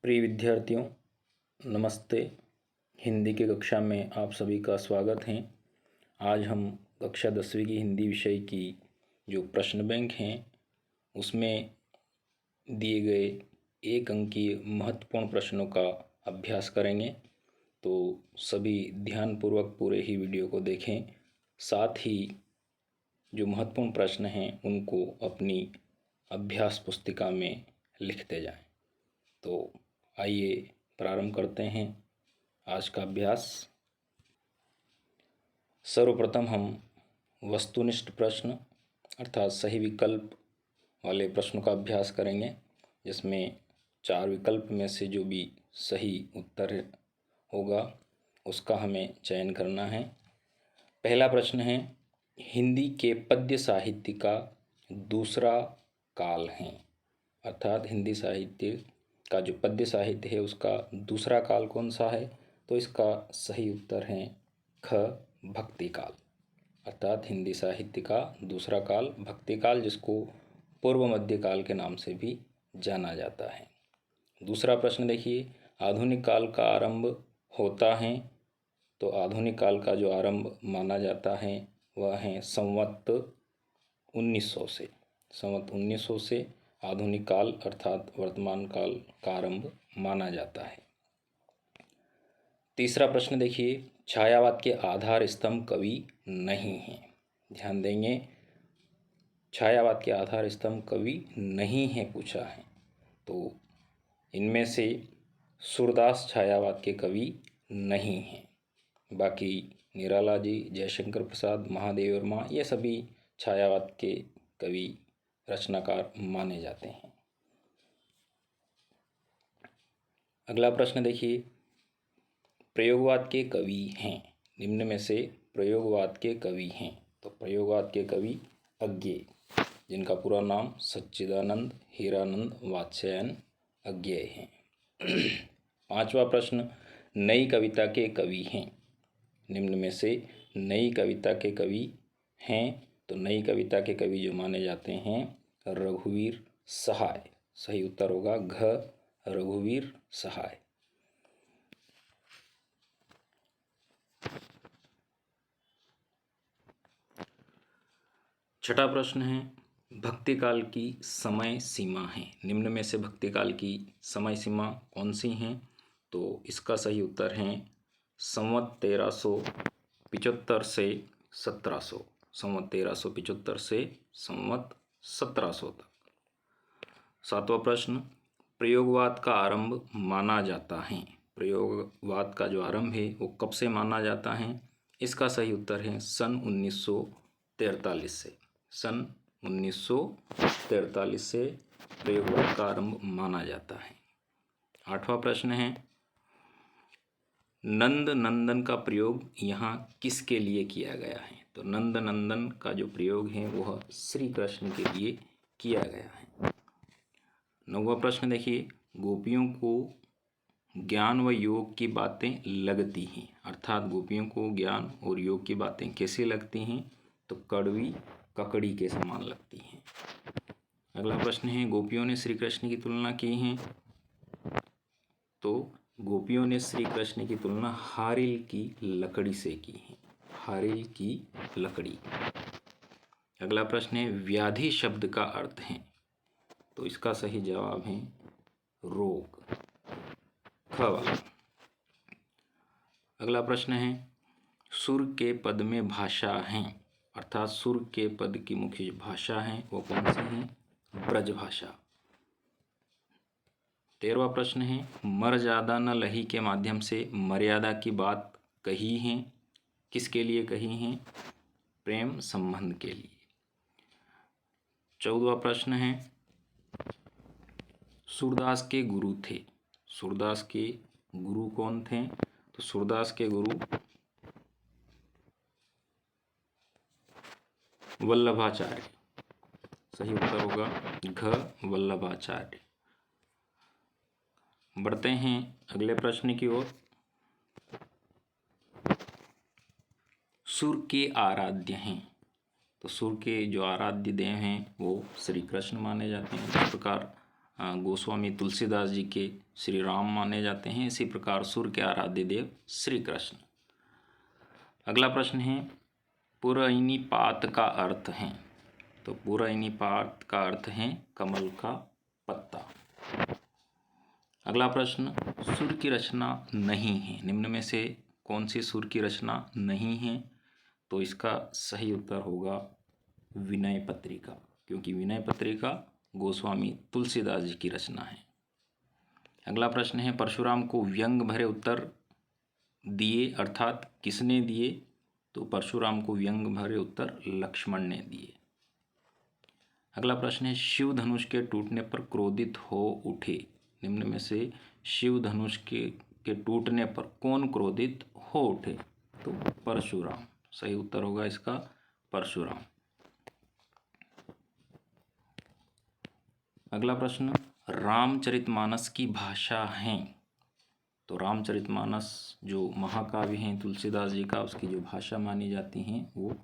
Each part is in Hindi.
प्रिय विद्यार्थियों, नमस्ते। हिंदी की कक्षा में आप सभी का स्वागत है। आज हम कक्षा 10वीं की हिंदी विषय की जो प्रश्न बैंक हैं उसमें दिए गए एक अंकीय महत्वपूर्ण प्रश्नों का अभ्यास करेंगे। तो सभी ध्यानपूर्वक पूरे ही वीडियो को देखें, साथ ही जो महत्वपूर्ण प्रश्न हैं उनको अपनी अभ्यास पुस्तिका में लिखते जाएं। तो आइए प्रारंभ करते हैं आज का अभ्यास। सर्वप्रथम हम वस्तुनिष्ठ प्रश्न अर्थात सही विकल्प वाले प्रश्नों का अभ्यास करेंगे, जिसमें 4 विकल्प में से जो भी सही उत्तर होगा उसका हमें चयन करना है। पहला प्रश्न है, हिंदी के पद्य साहित्य का दूसरा काल है, अर्थात हिंदी साहित्य का जो पद्य साहित्य है उसका दूसरा काल कौन सा है? तो इसका सही उत्तर है ख, भक्ति काल। अर्थात हिंदी साहित्य का दूसरा काल भक्ति काल, जिसको पूर्व मध्य काल के नाम से भी जाना जाता है। दूसरा प्रश्न देखिए, आधुनिक काल का आरंभ होता है। तो आधुनिक काल का जो आरंभ माना जाता है वह है संवत 1900 से। संवत 1900 से आधुनिक काल अर्थात वर्तमान काल का आरंभ माना जाता है। तीसरा प्रश्न देखिए, छायावाद के आधार स्तंभ कवि नहीं है। ध्यान देंगे, छायावाद के आधार स्तंभ कवि नहीं है पूछा है। तो इनमें से सूरदास छायावाद के कवि नहीं हैं। बाकी निराला जी, जयशंकर प्रसाद, महादेव वर्मा ये सभी छायावाद के कवि रचनाकार माने जाते हैं। अगला प्रश्न देखिए, प्रयोगवाद के कवि हैं। निम्न में से प्रयोगवाद के कवि हैं। तो प्रयोगवाद के कवि अज्ञेय, जिनका पूरा नाम सच्चिदानंद हीरानंद वात्स्यायन अज्ञेय हैं। पांचवा प्रश्न, नई कविता के कवि हैं। निम्न में से नई कविता के कवि हैं। तो नई कविता के कवि जो माने जाते हैं रघुवीर सहाय। सही उत्तर होगा घ, रघुवीर सहाय। छठा प्रश्न है, भक्ति काल की समय सीमा है। निम्न में से भक्ति काल की समय सीमा कौन सी हैं? तो इसका सही उत्तर है संवत 1375 से 1700। संवत 1375 से संवत 1700 तक। सातवां प्रश्न, प्रयोगवाद का आरंभ माना जाता है। प्रयोगवाद का जो आरंभ है वो कब से माना जाता है? इसका सही उत्तर है सन 1943 से। सन 1943 से प्रयोगवाद का आरंभ माना जाता है। आठवां प्रश्न है, नंद नंदन का प्रयोग यहाँ किसके लिए किया गया है? तो नंद नंदन का जो प्रयोग है वह श्री कृष्ण के लिए किया गया है। नौवां प्रश्न देखिए, गोपियों को ज्ञान व योग की बातें लगती हैं। अर्थात गोपियों को ज्ञान और योग की बातें कैसे लगती हैं? तो कड़वी ककड़ी के समान लगती हैं। अगला प्रश्न है, गोपियों ने श्री कृष्ण की तुलना की है। तो गोपियों ने श्री कृष्ण की तुलना हारिल की लकड़ी से की है। हारिल की लकड़ी। अगला प्रश्न है, व्याधि शब्द का अर्थ है। तो इसका सही जवाब है रोग, ख वाला। अगला प्रश्न है, सुर के पद में भाषा है। अर्थात सुर के पद की मुख्य भाषा है वो कौन सी है? ब्रज भाषा। 13वां प्रश्न है, मर्यादा न लही के माध्यम से मर्यादा की बात कही है। किसके लिए कही है? प्रेम संबंध के लिए। 14वां प्रश्न है, सूरदास के गुरु थे। सूरदास के गुरु कौन थे? तो सूरदास के गुरु वल्लभाचार्य। सही उत्तर होगा घ, वल्लभाचार्य। बढ़ते हैं अगले प्रश्न की ओर। सुर के आराध्य हैं। तो सुर के जो आराध्य देव हैं वो श्री कृष्ण माने जाते हैं। इस प्रकार गोस्वामी तुलसीदास जी के श्री राम माने जाते हैं। इसी प्रकार सुर के आराध्य देव श्री कृष्ण। अगला प्रश्न है पुरैनीपात का अर्थ है। तो पुरैनीपात का अर्थ है कमल का पत्ता। अगला प्रश्न सुर की रचना नहीं है, निम्न में से कौन सी सुर की रचना नहीं है? तो इसका सही उत्तर होगा विनय पत्रिका, क्योंकि विनय पत्रिका गोस्वामी तुलसीदास जी की रचना है। अगला प्रश्न है परशुराम को व्यंग भरे उत्तर दिए, अर्थात किसने दिए? तो परशुराम को व्यंग भरे उत्तर लक्ष्मण ने दिए। अगला प्रश्न है शिव धनुष के टूटने पर क्रोधित हो उठे, निम्न में से शिव धनुष के टूटने पर कौन क्रोधित हो उठे? तो परशुराम। सही उत्तर होगा इसका परशुराम। अगला प्रश्न रामचरितमानस की भाषा है। तो रामचरितमानस जो महाकाव्य हैं तुलसीदास जी का, उसकी जो भाषा मानी जाती हैं वो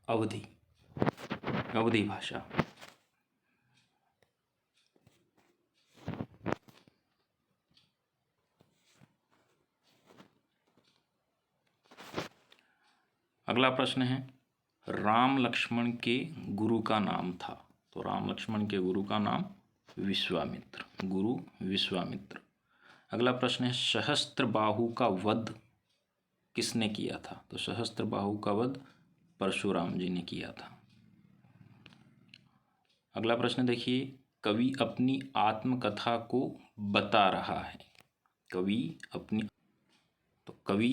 अवधी भाषा। अगला प्रश्न है राम लक्ष्मण के गुरु का नाम था। तो राम लक्ष्मण के गुरु का नाम विश्वामित्र, गुरु विश्वामित्र। अगला प्रश्न है सहस्त्रबाहु का वध किसने किया था? तो सहस्त्रबाहु का वध परशुराम जी ने किया था। अगला प्रश्न देखिए कवि अपनी आत्मकथा को बता रहा है। कवि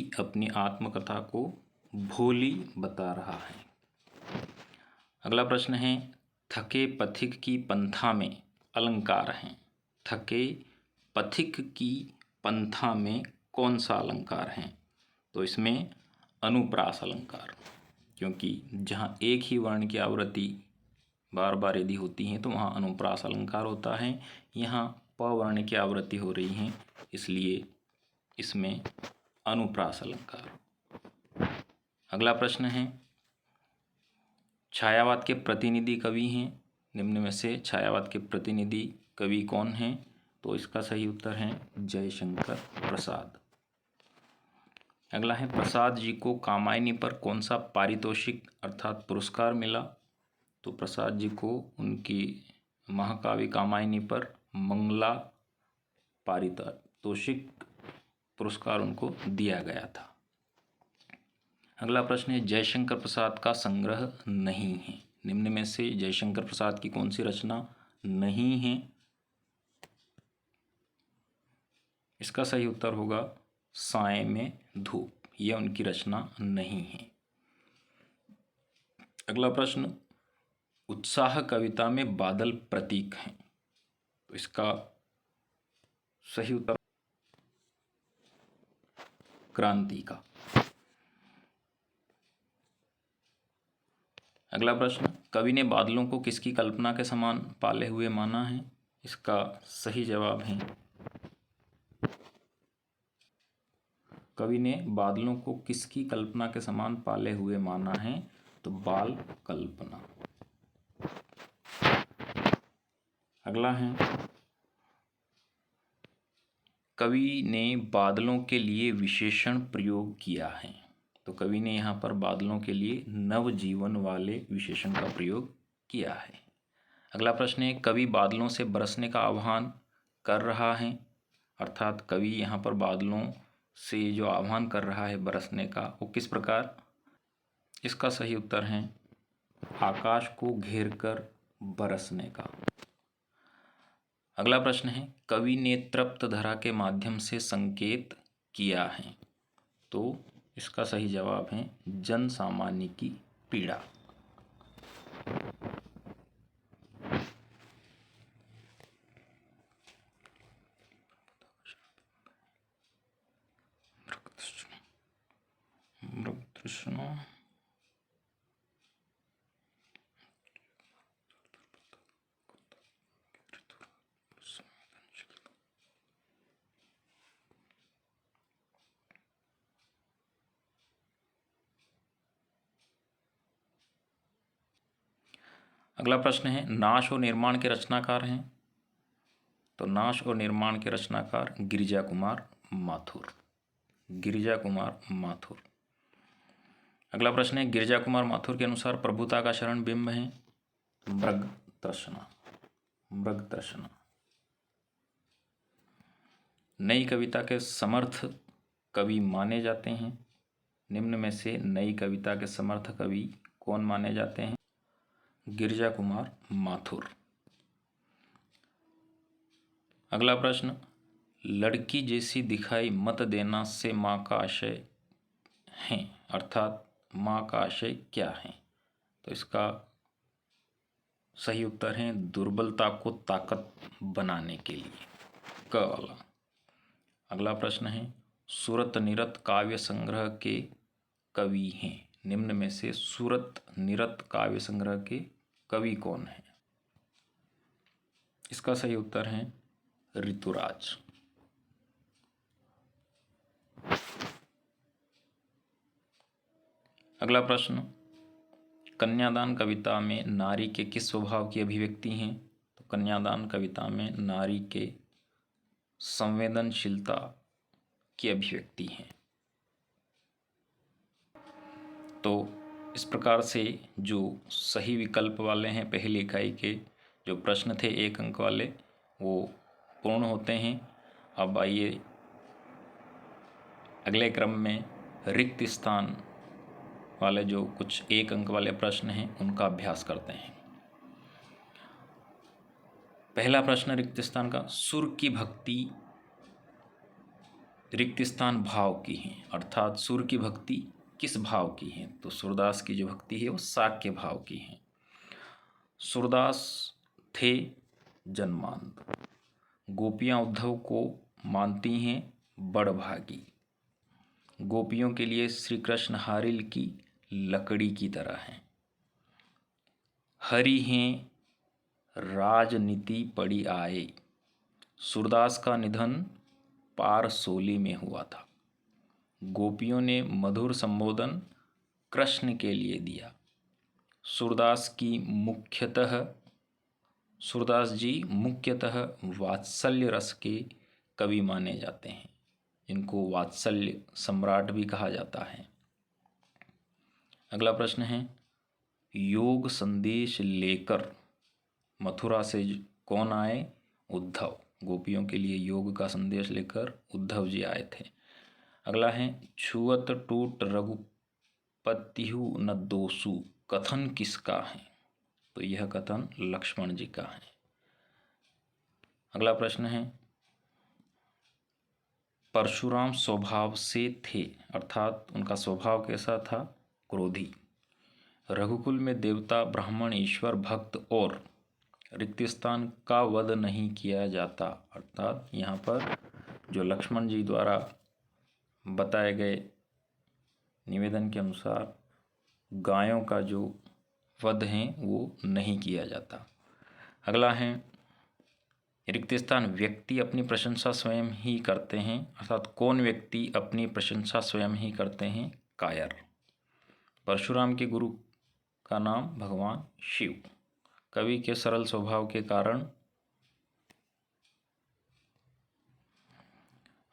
अपनी आत्मकथा को भोली बता रहा है। अगला प्रश्न है थके पथिक की पंथा में अलंकार हैं। थके पथिक की पंथा में कौन सा अलंकार है? तो इसमें अनुप्रास अलंकार, क्योंकि जहाँ एक ही वर्ण की आवृत्ति बार बार यदि होती हैं तो वहाँ अनुप्रास अलंकार होता है। यहाँ प वर्ण की आवृत्ति हो रही है, इसलिए इसमें अनुप्रास अलंकार। अगला प्रश्न है छायावाद के प्रतिनिधि कवि हैं, निम्न में से छायावाद के प्रतिनिधि कवि कौन हैं? तो इसका सही उत्तर है जयशंकर प्रसाद। अगला है प्रसाद जी को कामायनी पर कौन सा पारितोषिक अर्थात पुरस्कार मिला? तो प्रसाद जी को उनकी महाकाव्य कामायनी पर मंगला पारितोषिक पुरस्कार उनको दिया गया था। अगला प्रश्न है जयशंकर प्रसाद का संग्रह नहीं है, निम्न में से जयशंकर प्रसाद की कौन सी रचना नहीं है? इसका सही उत्तर होगा साए में धूप, यह उनकी रचना नहीं है। अगला प्रश्न उत्साह कविता में बादल प्रतीक हैं, तो इसका सही उत्तर क्रांति का। अगला प्रश्न कवि ने बादलों को किसकी कल्पना के समान पाले हुए माना है? इसका सही जवाब है कवि ने बादलों को किसकी कल्पना के समान पाले हुए माना है? तो बाल कल्पना। अगला है कवि ने बादलों के लिए विशेषण प्रयोग किया है। तो कवि ने यहाँ पर बादलों के लिए नवजीवन वाले विशेषण का प्रयोग किया है। अगला प्रश्न है कवि बादलों से बरसने का आह्वान कर रहा है, अर्थात कवि यहाँ पर बादलों से जो आह्वान कर रहा है बरसने का, वो किस प्रकार? इसका सही उत्तर है आकाश को घेर कर बरसने का। अगला प्रश्न है कवि ने तृप्त धरा के माध्यम से संकेत किया है, तो इसका सही जवाब है जन सामान्य की पीड़ा। अगला प्रश्न है नाश और निर्माण के रचनाकार हैं, तो नाश और निर्माण के रचनाकार गिरिजा कुमार माथुर। गिरिजा कुमार माथुर। अगला प्रश्न है, गिरिजा कुमार माथुर के अनुसार प्रभुता का शरण बिंब है मृग तृष्णा। मृग तृष्णा। नई कविता के समर्थ कवि माने जाते हैं। निम्न में से नई कविता के समर्थ कवि कौन माने जाते हैं? गिरिजा कुमार माथुर। अगला प्रश्न, लड़की जैसी दिखाई मत देना से माँ का आशय है, अर्थात माँ का आशय क्या है? तो इसका सही उत्तर है दुर्बलता को ताकत बनाने के लिए, क वाला। अगला प्रश्न है, सूरत निरत काव्य संग्रह के कवि हैं। निम्न में से सूरत निरत काव्य संग्रह के कवि कौन हैं? इसका सही उत्तर है ऋतुराज। अगला प्रश्न, कन्यादान कविता में नारी के किस स्वभाव की अभिव्यक्ति हैं? तो कन्यादान कविता में नारी के संवेदनशीलता की अभिव्यक्ति है। तो इस प्रकार से जो सही विकल्प वाले हैं पहली इकाई के जो प्रश्न थे 1 अंक वाले वो पूर्ण होते हैं। अब आइए अगले क्रम में रिक्त स्थान वाले जो कुछ 1 अंक वाले प्रश्न हैं उनका अभ्यास करते हैं। पहला प्रश्न रिक्त स्थान का, सुर की भक्ति रिक्त स्थान भाव की है, अर्थात सुर की भक्ति किस भाव की है? तो सूरदास की जो भक्ति है वो शाक्य भाव की है। सूरदास थे जन्मांध। गोपियाँ उद्धव को मानती हैं बड़भागी। गोपियों के लिए श्री कृष्ण हारिल की लकड़ी की तरह हैं। हरि हैं राजनीति पड़ी आए। सूरदास का निधन पारसोली में हुआ था। गोपियों ने मधुर संबोधन कृष्ण के लिए दिया। सूरदास जी मुख्यतः वात्सल्य रस के कवि माने जाते हैं। इनको वात्सल्य सम्राट भी कहा जाता है। अगला प्रश्न है, योग संदेश लेकर मथुरा से कौन आए? उद्धव। गोपियों के लिए योग का संदेश लेकर उद्धव जी आए थे। अगला है, छुअत टूट रघुपतिहु न दोषु कथन किसका है? तो यह कथन लक्ष्मण जी का है। अगला प्रश्न है, परशुराम स्वभाव से थे, अर्थात उनका स्वभाव कैसा था? क्रोधी। रघुकुल में देवता ब्राह्मण ईश्वर भक्त और रिक्त स्थान का वध नहीं किया जाता, अर्थात यहाँ पर जो लक्ष्मण जी द्वारा बताए गए निवेदन के अनुसार गायों का जो वध है वो नहीं किया जाता। अगला है, रिक्त स्थान व्यक्ति अपनी प्रशंसा स्वयं ही करते हैं, अर्थात कौन व्यक्ति अपनी प्रशंसा स्वयं ही करते हैं? कायर। परशुराम के गुरु का नाम भगवान शिव। कवि के सरल स्वभाव के कारण।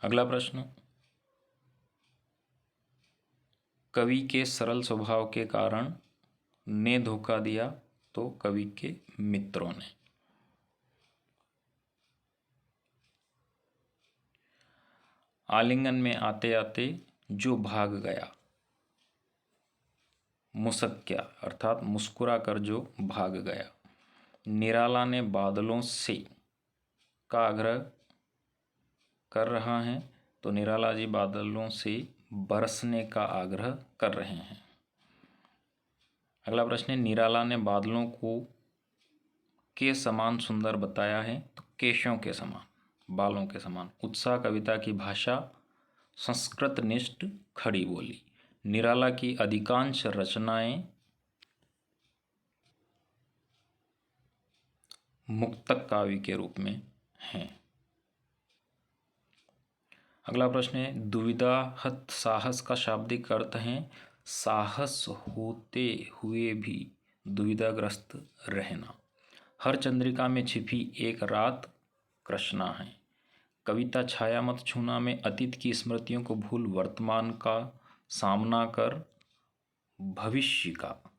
अगला प्रश्न, कवि के सरल स्वभाव के कारण ने धोखा दिया, तो कवि के मित्रों ने। आलिंगन में आते आते जो भाग गया, मुस्क्या, अर्थात मुस्कुरा कर जो भाग गया। निराला ने बादलों से का आग्रह कर रहा है, तो निराला जी बादलों से बरसने का आग्रह कर रहे हैं। अगला प्रश्न है, निराला ने बादलों को के समान सुंदर बताया है, तो केशों के समान, बालों के समान। उत्साह कविता की भाषा संस्कृत निष्ठ खड़ी बोली। निराला की अधिकांश रचनाएं मुक्तक काव्य के रूप में हैं। अगला प्रश्न है, दुविधा हत साहस का शाब्दिक अर्थ है साहस होते हुए भी दुविधाग्रस्त रहना। हर चंद्रिका में छिपी एक रात कृष्णा हैं। कविता छाया मत छूना में अतीत की स्मृतियों को भूल वर्तमान का सामना कर भविष्य का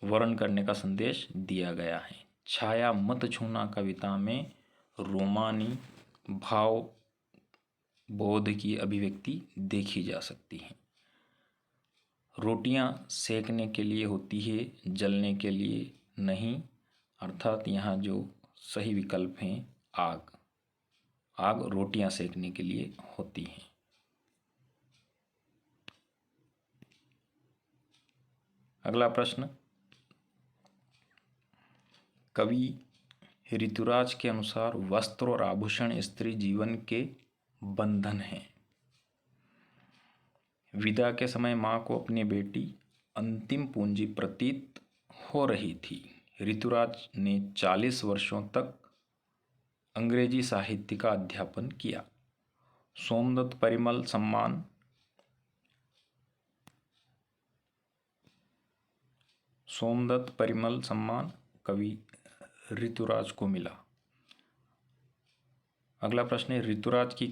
वर्ण करने का संदेश दिया गया है। छाया मत छूना कविता में रोमानी भाव बोध की अभिव्यक्ति देखी जा सकती है। रोटियां सेकने के लिए होती है, जलने के लिए नहीं, अर्थात यहाँ जो सही विकल्प हैं आग। आग रोटियां सेकने के लिए होती हैं। अगला प्रश्न, कवि ऋतुराज के अनुसार वस्त्र और आभूषण स्त्री जीवन के बंधन हैं। विदा के समय माँ को अपनी बेटी अंतिम पूंजी प्रतीत हो रही थी। ऋतुराज ने 40 वर्षों तक अंग्रेजी साहित्य का अध्यापन किया। सोमदत्त परिमल सम्मान कवि ऋतुराज को मिला। अगला प्रश्न है, ऋतुराज की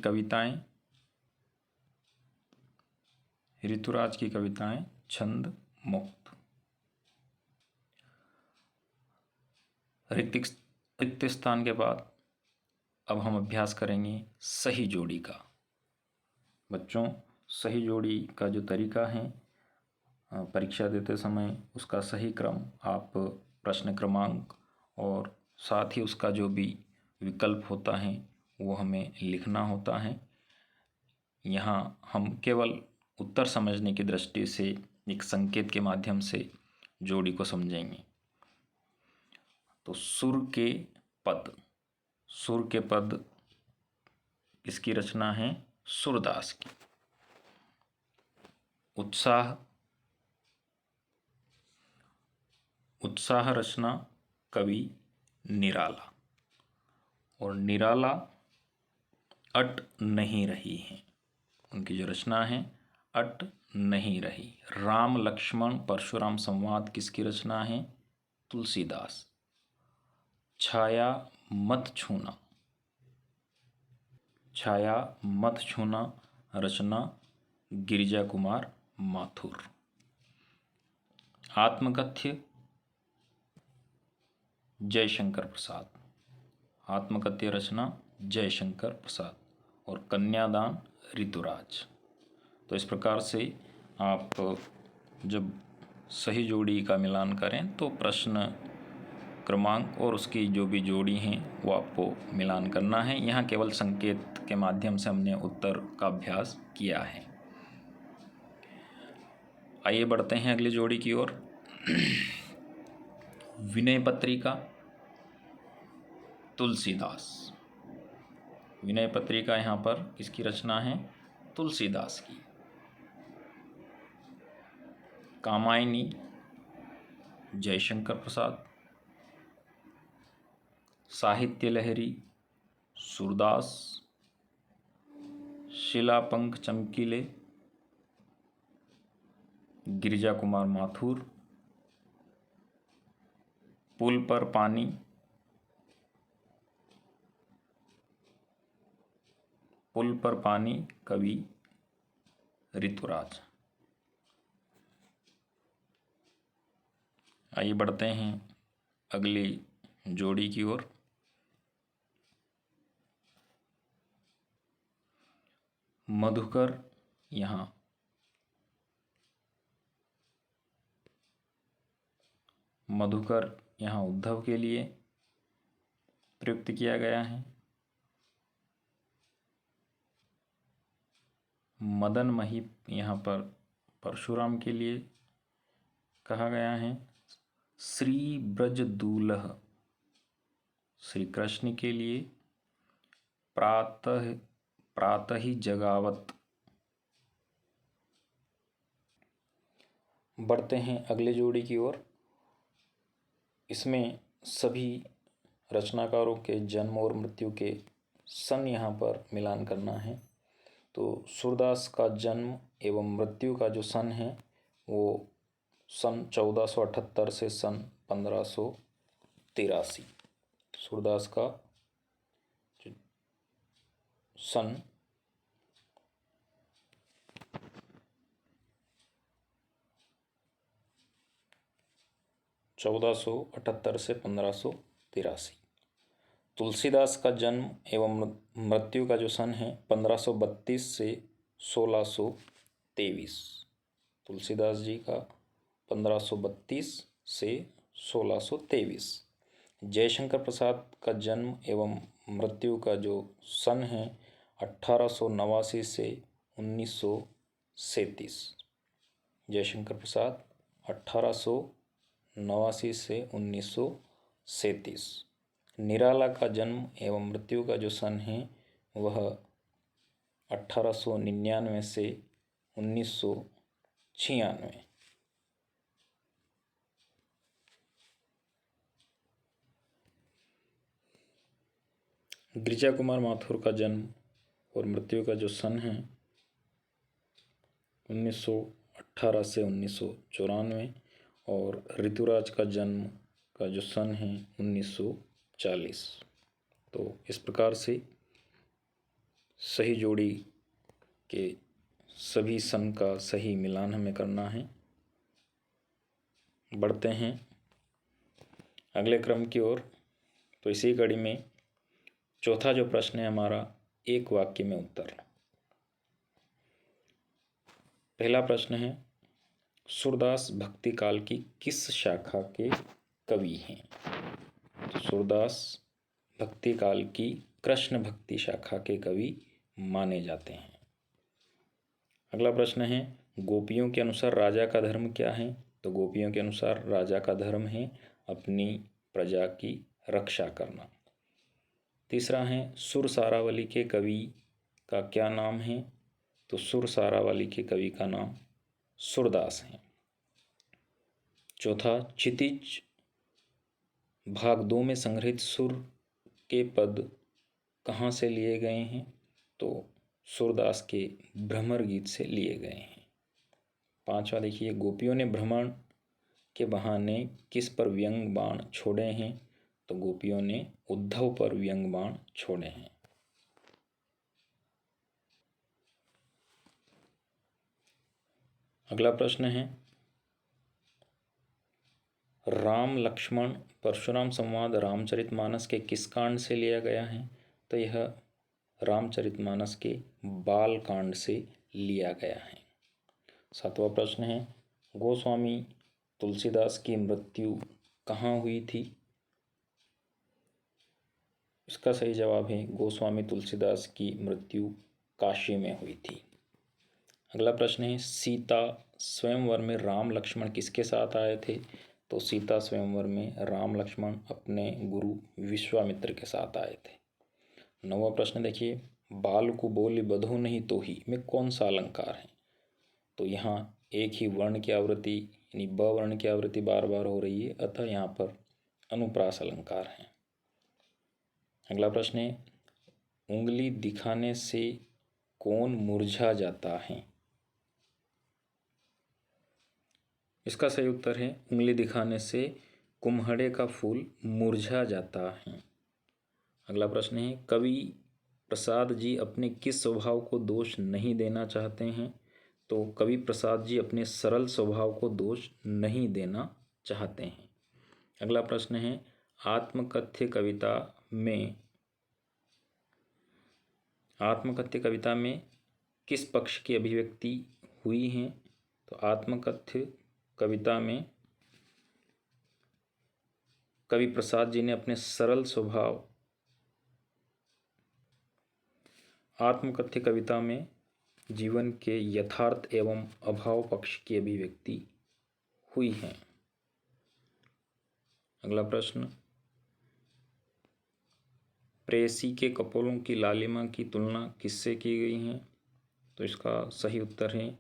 कविताएं छंद मुक्त। रिक्त स्थान के बाद अब हम अभ्यास करेंगे सही जोड़ी का। बच्चों, सही जोड़ी का जो तरीका है परीक्षा देते समय उसका सही क्रम आप प्रश्न क्रमांक और साथ ही उसका जो भी विकल्प होता है वो हमें लिखना होता है। यहाँ हम केवल उत्तर समझने की दृष्टि से एक संकेत के माध्यम से जोड़ी को समझेंगे। तो सुर के पद किसकी रचना है? सूरदास की। उत्साह रचना कवि निराला। और निराला अट नहीं रही है, उनकी जो रचना है अट नहीं रही। राम लक्ष्मण परशुराम संवाद किसकी रचना है? तुलसीदास। छाया मत छूना रचना गिरिजा कुमार माथुर। आत्मकथ्य जयशंकर प्रसाद। आत्मकथ्य रचना जयशंकर प्रसाद। और कन्यादान ऋतुराज। तो इस प्रकार से आप जब सही जोड़ी का मिलान करें तो प्रश्न क्रमांक और उसकी जो भी जोड़ी हैं वो आपको मिलान करना है। यहाँ केवल संकेत के माध्यम से हमने उत्तर का अभ्यास किया है। आइए बढ़ते हैं अगली जोड़ी की ओर। विनय पत्रिका तुलसीदास। विनय पत्रिका यहाँ पर किसकी रचना है? तुलसीदास की। कामायनी जयशंकर प्रसाद। साहित्य लहरी सूरदास। शिलापंख चमकीले गिरिजा कुमार माथुर। पुल पर पानी कवि ऋतुराज। आइए बढ़ते हैं अगली जोड़ी की ओर। मधुकर यहाँ उद्धव के लिए प्रयुक्त किया गया है। मदन महीप यहाँ पर परशुराम के लिए कहा गया है। श्री ब्रज दूल्ह श्री कृष्ण के लिए। प्रातः ही जगावत। बढ़ते हैं अगले जोड़ी की ओर। इसमें सभी रचनाकारों के जन्म और मृत्यु के सन यहाँ पर मिलान करना है। तो सूरदास का जन्म एवं मृत्यु का जो सन है वो सन 1478 से सन 1583। सूरदास का सन 1478 से 1583। तुलसीदास का जन्म एवं मृत्यु का जो सन है 1532 से 1623। तुलसीदास जी का 1532 से 1623। जयशंकर प्रसाद का जन्म एवं मृत्यु का जो सन है 1889 से 1937। जयशंकर प्रसाद 1889 से 1937। निराला का जन्म एवं मृत्यु का जो सन है वह 1899 से 1996। गिरिजा कुमार माथुर का जन्म और मृत्यु का जो सन है 1918 से 1994। और ऋतुराज का जन्म का जो सन है 1940। तो इस प्रकार से सही जोड़ी के सभी सन का सही मिलान हमें करना है। बढ़ते हैं अगले क्रम की ओर। तो इसी कड़ी में चौथा जो प्रश्न है हमारा, एक वाक्य में उत्तर। पहला प्रश्न है, सूरदास भक्ति काल की किस शाखा के कवि हैं? तो सूरदास भक्ति काल की कृष्ण भक्ति शाखा के कवि माने जाते हैं। अगला प्रश्न है, गोपियों के अनुसार राजा का धर्म क्या है? तो गोपियों के अनुसार राजा का धर्म है अपनी प्रजा की रक्षा करना। तीसरा है, सुर सारावली के कवि का क्या नाम है? तो सुर सारावली के कवि का नाम सूरदास है। चौथा, क्षितिज भाग 2 में संग्रहित सुर के पद कहाँ से लिए गए हैं? तो सूरदास के भ्रमर गीत से लिए गए हैं। पांचवा देखिए, गोपियों ने भ्रमण के बहाने किस पर व्यंग बाण छोड़े हैं? तो गोपियों ने उद्धव पर व्यंग बाण छोड़े हैं। अगला प्रश्न है, राम लक्ष्मण परशुराम संवाद रामचरितमानस के किस कांड से लिया गया है? तो यह रामचरितमानस के बाल कांड से लिया गया है। सातवां प्रश्न है, गोस्वामी तुलसीदास की मृत्यु कहाँ हुई थी? इसका सही जवाब है गोस्वामी तुलसीदास की मृत्यु काशी में हुई थी। अगला प्रश्न है, सीता स्वयंवर में राम लक्ष्मण किसके साथ आए थे? तो सीता स्वयंवर में राम लक्ष्मण अपने गुरु विश्वामित्र के साथ आए थे। नौवां प्रश्न देखिए, बाल को बोली बधो नहीं तो ही में कौन सा अलंकार है? तो यहाँ एक ही वर्ण की आवृत्ति यानी ब वर्ण की आवृत्ति बार बार हो रही है, अतः यहाँ पर अनुप्रास अलंकार है। अगला प्रश्न है, उंगली दिखाने से कौन मुरझा जाता है? इसका सही उत्तर है, उंगली दिखाने से कुम्हड़े का फूल मुरझा जाता है। अगला प्रश्न है, कवि प्रसाद जी अपने किस स्वभाव को दोष नहीं देना चाहते हैं? तो कवि प्रसाद जी अपने सरल स्वभाव को दोष नहीं देना चाहते हैं। अगला प्रश्न है, आत्मकथ्य कविता में किस पक्ष की अभिव्यक्ति हुई है? तो आत्मकथ्य कविता में कवि प्रसाद जी ने अपने सरल स्वभाव, आत्मकथ्य कविता में जीवन के यथार्थ एवं अभाव पक्ष की अभिव्यक्ति हुई है। अगला प्रश्न, प्रेयसी के कपोलों की लालिमा की तुलना किससे की गई है? तो इसका सही उत्तर है,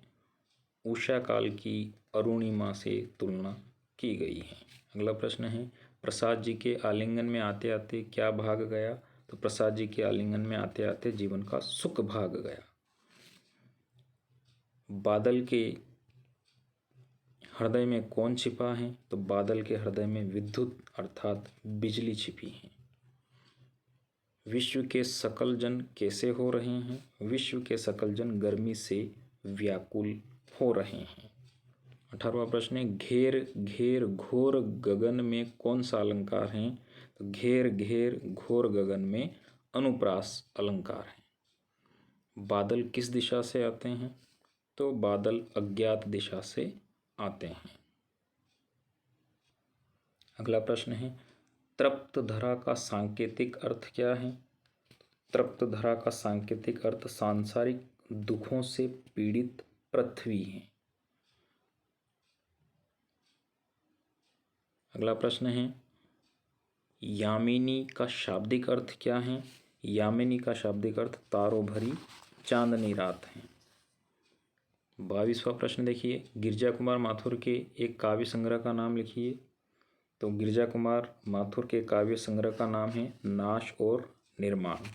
उषा काल की अरुणिमा से तुलना की गई है। अगला प्रश्न है, प्रसाद जी के आलिंगन में आते आते क्या भाग गया? तो प्रसाद जी के आलिंगन में आते आते जीवन का सुख भाग गया। बादल के हृदय में कौन छिपा है? तो बादल के हृदय में विद्युत अर्थात बिजली छिपी है। विश्व के सकल जन कैसे हो रहे हैं? विश्व के सकल जन गर्मी से व्याकुल हो रहे हैं। 18वां प्रश्न है, घेर घेर घोर गगन में कौन सा अलंकार है? तो घेर घेर घोर गगन में अनुप्रास अलंकार है। बादल किस दिशा से आते हैं? तो बादल अज्ञात दिशा से आते हैं। अगला प्रश्न है, तृप्त धरा का सांकेतिक अर्थ क्या है? तृप्त धरा का सांकेतिक अर्थ सांसारिक दुखों से पीड़ित पृथ्वी है। अगला प्रश्न है, यामिनी का शाब्दिक अर्थ क्या है? यामिनी का शाब्दिक अर्थ तारों भरी चांदनी रात है। 22वां प्रश्न देखिए, गिरजा कुमार माथुर के एक काव्य संग्रह का नाम लिखिए। तो गिरजा कुमार माथुर के काव्य संग्रह का नाम है नाश और निर्माण।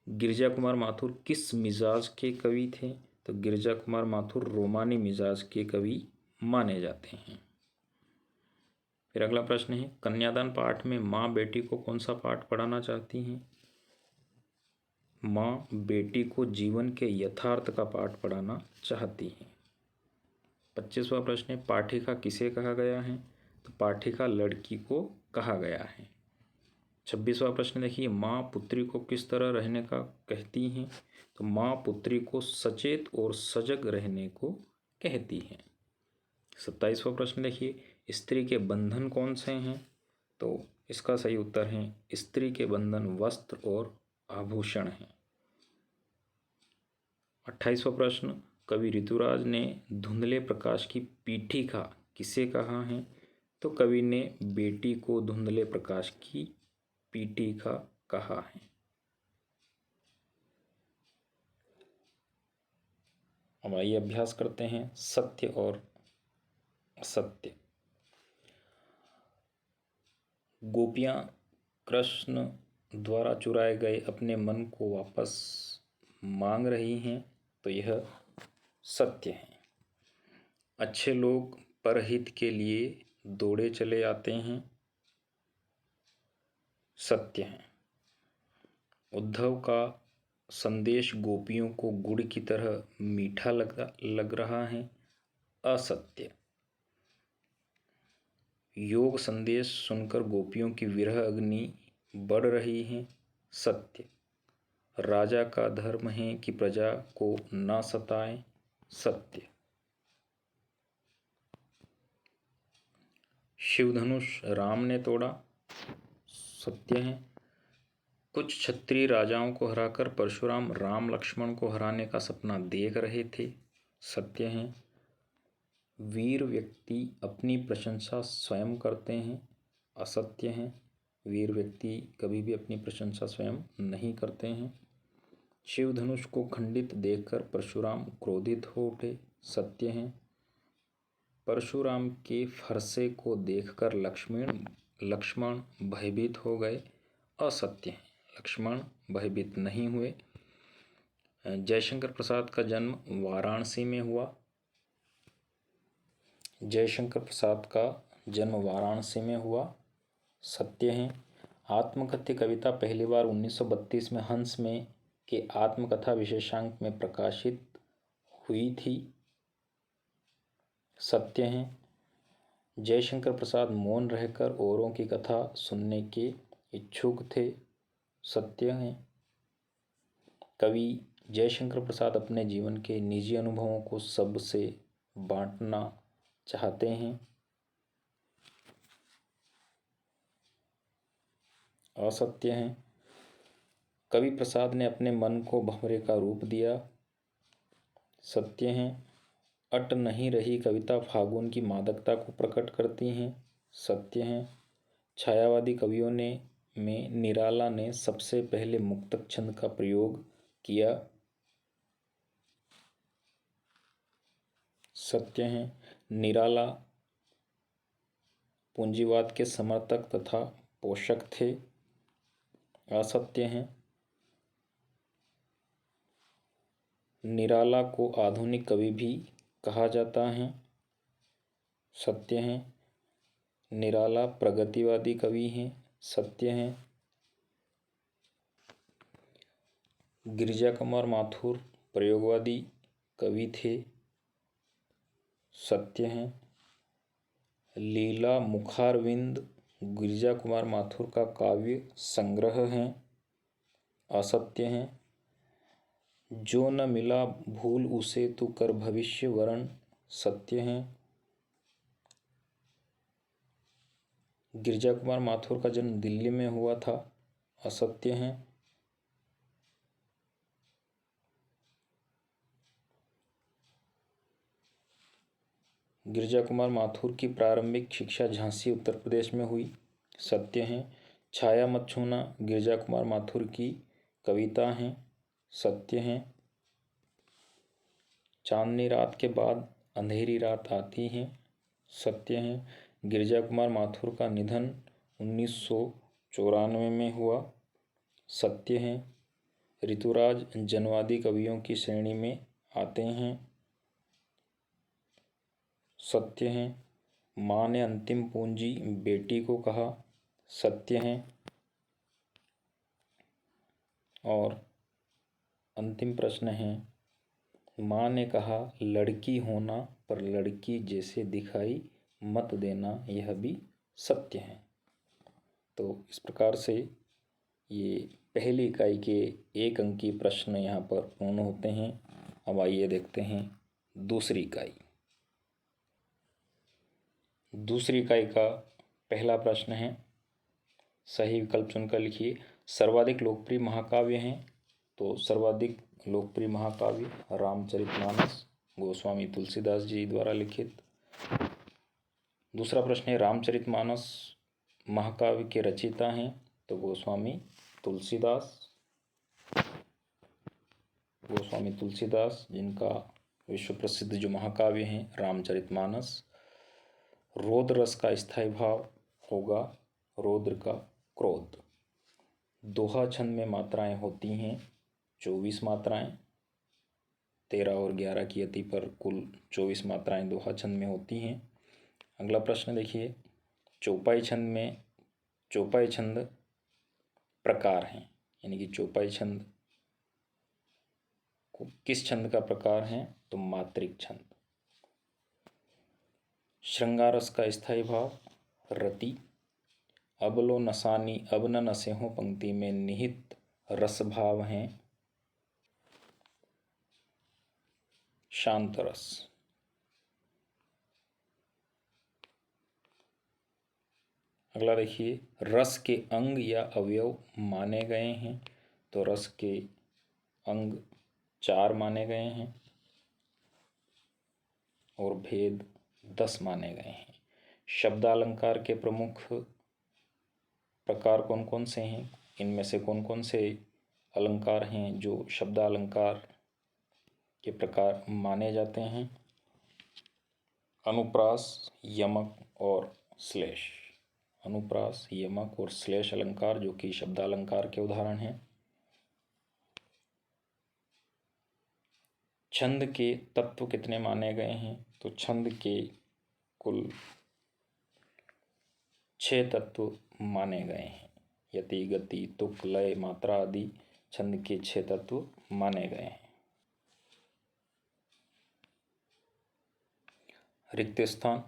गिरजा कुमार माथुर किस मिजाज के कवि थे? तो गिरजा कुमार माथुर रोमानी मिजाज के कवि माने जाते हैं। फिर अगला प्रश्न है, कन्यादान पाठ में माँ बेटी को कौन सा पाठ पढ़ाना चाहती हैं? माँ बेटी को जीवन के यथार्थ का पाठ पढ़ाना चाहती हैं। 25वां प्रश्न है, पाठिका किसे कहा गया है? तो पाठिका लड़की को कहा गया है। 26वां प्रश्न देखिए, माँ पुत्री को किस तरह रहने का कहती हैं? तो माँ पुत्री को सचेत और सजग रहने को कहती है। 27वां प्रश्न देखिए, स्त्री के बंधन कौन से हैं? तो इसका सही उत्तर है, स्त्री के बंधन वस्त्र और आभूषण हैं। 28वां प्रश्न, कवि ऋतुराज ने धुंधले प्रकाश की पीठिका किसे कहा है? तो कवि ने बेटी को धुंधले प्रकाश की पीठिका कहा है। अब आइए अभ्यास करते हैं सत्य और असत्य। गोपियां कृष्ण द्वारा चुराए गए अपने मन को वापस मांग रही हैं, तो यह सत्य है। अच्छे लोग परहित के लिए दौड़े चले आते हैं, सत्य है। उद्धव का संदेश गोपियों को गुड़ की तरह मीठा लग रहा है, असत्य। योग संदेश सुनकर गोपियों की विरह अग्नि बढ़ रही है, सत्य। राजा का धर्म है कि प्रजा को ना सताए, सत्य। शिवधनुष राम ने तोड़ा, सत्य है। कुछ क्षत्रिय राजाओं को हराकर परशुराम राम लक्ष्मण को हराने का सपना देख रहे थे, सत्य है। वीर व्यक्ति अपनी प्रशंसा स्वयं करते हैं, असत्य है। वीर व्यक्ति कभी भी अपनी प्रशंसा स्वयं नहीं करते हैं। शिवधनुष को खंडित देखकर परशुराम क्रोधित हो उठे, सत्य है। परशुराम के फरसे को देखकर लक्ष्मण भयभीत हो गए, असत्य है। लक्ष्मण भयभीत नहीं हुए। जयशंकर प्रसाद का जन्म वाराणसी में हुआ, जयशंकर प्रसाद का जन्म वाराणसी में हुआ, सत्य है। आत्मकथ्य कविता पहली बार 1932 में हंस में के आत्मकथा विशेषांक में प्रकाशित हुई थी, सत्य है। जयशंकर प्रसाद मौन रहकर औरों की कथा सुनने के इच्छुक थे, सत्य है। कवि जयशंकर प्रसाद अपने जीवन के निजी अनुभवों को सबसे बांटना चाहते हैं, असत्य है। कवि प्रसाद ने अपने मन को भंवरे का रूप दिया, सत्य है। अट नहीं रही कविता फागुन की मादकता को प्रकट करती हैं, सत्य है। छायावादी कवियों में निराला ने सबसे पहले मुक्तक छंद का प्रयोग किया, सत्य है। निराला पूंजीवाद के समर्थक तथा पोषक थे, असत्य है। निराला को आधुनिक कवि भी कहा जाता है, सत्य है। निराला प्रगतिवादी कवि हैं, सत्य हैं। गिरिजा कुमार माथुर प्रयोगवादी कवि थे, सत्य हैं। लीला मुखारविंद गिरिजा कुमार माथुर का काव्य संग्रह हैं, असत्य हैं। जो न मिला भूल उसे तू कर भविष्य वरण, सत्य हैं। गिरिजा कुमार माथुर का जन्म दिल्ली में हुआ था, असत्य हैं। गिरिजा कुमार माथुर की प्रारंभिक शिक्षा झांसी उत्तर प्रदेश में हुई, सत्य हैं। छाया मत छूना गिरिजा कुमार माथुर की कविता हैं, सत्य हैं। चांदनी रात के बाद अंधेरी रात आती है, सत्य हैं। गिरिजा कुमार माथुर का निधन 1994 में हुआ, सत्य हैं। ऋतुराज जनवादी कवियों की श्रेणी में आते हैं, सत्य हैं। माँ ने अंतिम पूंजी बेटी को कहा, सत्य हैं। और अंतिम प्रश्न है, माँ ने कहा लड़की होना पर लड़की जैसे दिखाई मत देना, यह भी सत्य है। तो इस प्रकार से ये पहली इकाई के 1 अंकी प्रश्न यहाँ पर पूर्ण होते हैं। अब आइए देखते हैं दूसरी इकाई। दूसरी इकाई का पहला प्रश्न है, सही विकल्प चुनकर लिखिए। सर्वाधिक लोकप्रिय महाकाव्य हैं, तो सर्वाधिक लोकप्रिय महाकाव्य रामचरितमानस गोस्वामी तुलसीदास जी द्वारा लिखित। दूसरा प्रश्न है, रामचरितमानस महाकाव्य के रचयिता हैं, तो गोस्वामी तुलसीदास जिनका विश्व प्रसिद्ध जो महाकाव्य हैं रामचरितमानस। रौद्र रस का स्थायी भाव होगा रौद्र का क्रोध। दोहा छंद में मात्राएं होती हैं 24 मात्राएं, 13 और 11 की अति पर कुल 24 मात्राएं दोहा छंद में होती हैं। अगला प्रश्न देखिए, चौपाई छंद प्रकार हैं, यानी कि चौपाई छंद किस छंद का प्रकार है, तो मात्रिक छंद। श्रृंगार रस का स्थायी भाव रति। अबलो नसानी अब न नसे हो पंक्ति में निहित रस भाव हैं शांत रस। अगला देखिए, रस के अंग या अवयव माने गए हैं, तो रस के अंग 4 माने गए हैं और भेद 10 माने गए हैं। शब्दालंकार के प्रमुख प्रकार कौन कौन से हैं, इनमें से कौन कौन से अलंकार हैं जो शब्दालंकार के प्रकार माने जाते हैं? अनुप्रास, यमक और श्लेष। अनुप्रास, यमक और श्लेष अलंकार जो कि शब्दालंकार के उदाहरण हैं। छंद के तत्व कितने माने गए हैं, तो छंद के कुल 6 तत्व माने गए हैं। यति, गति, तुक, लय, मात्रा आदि छंद के 6 तत्व माने गए हैं। रिक्त स्थान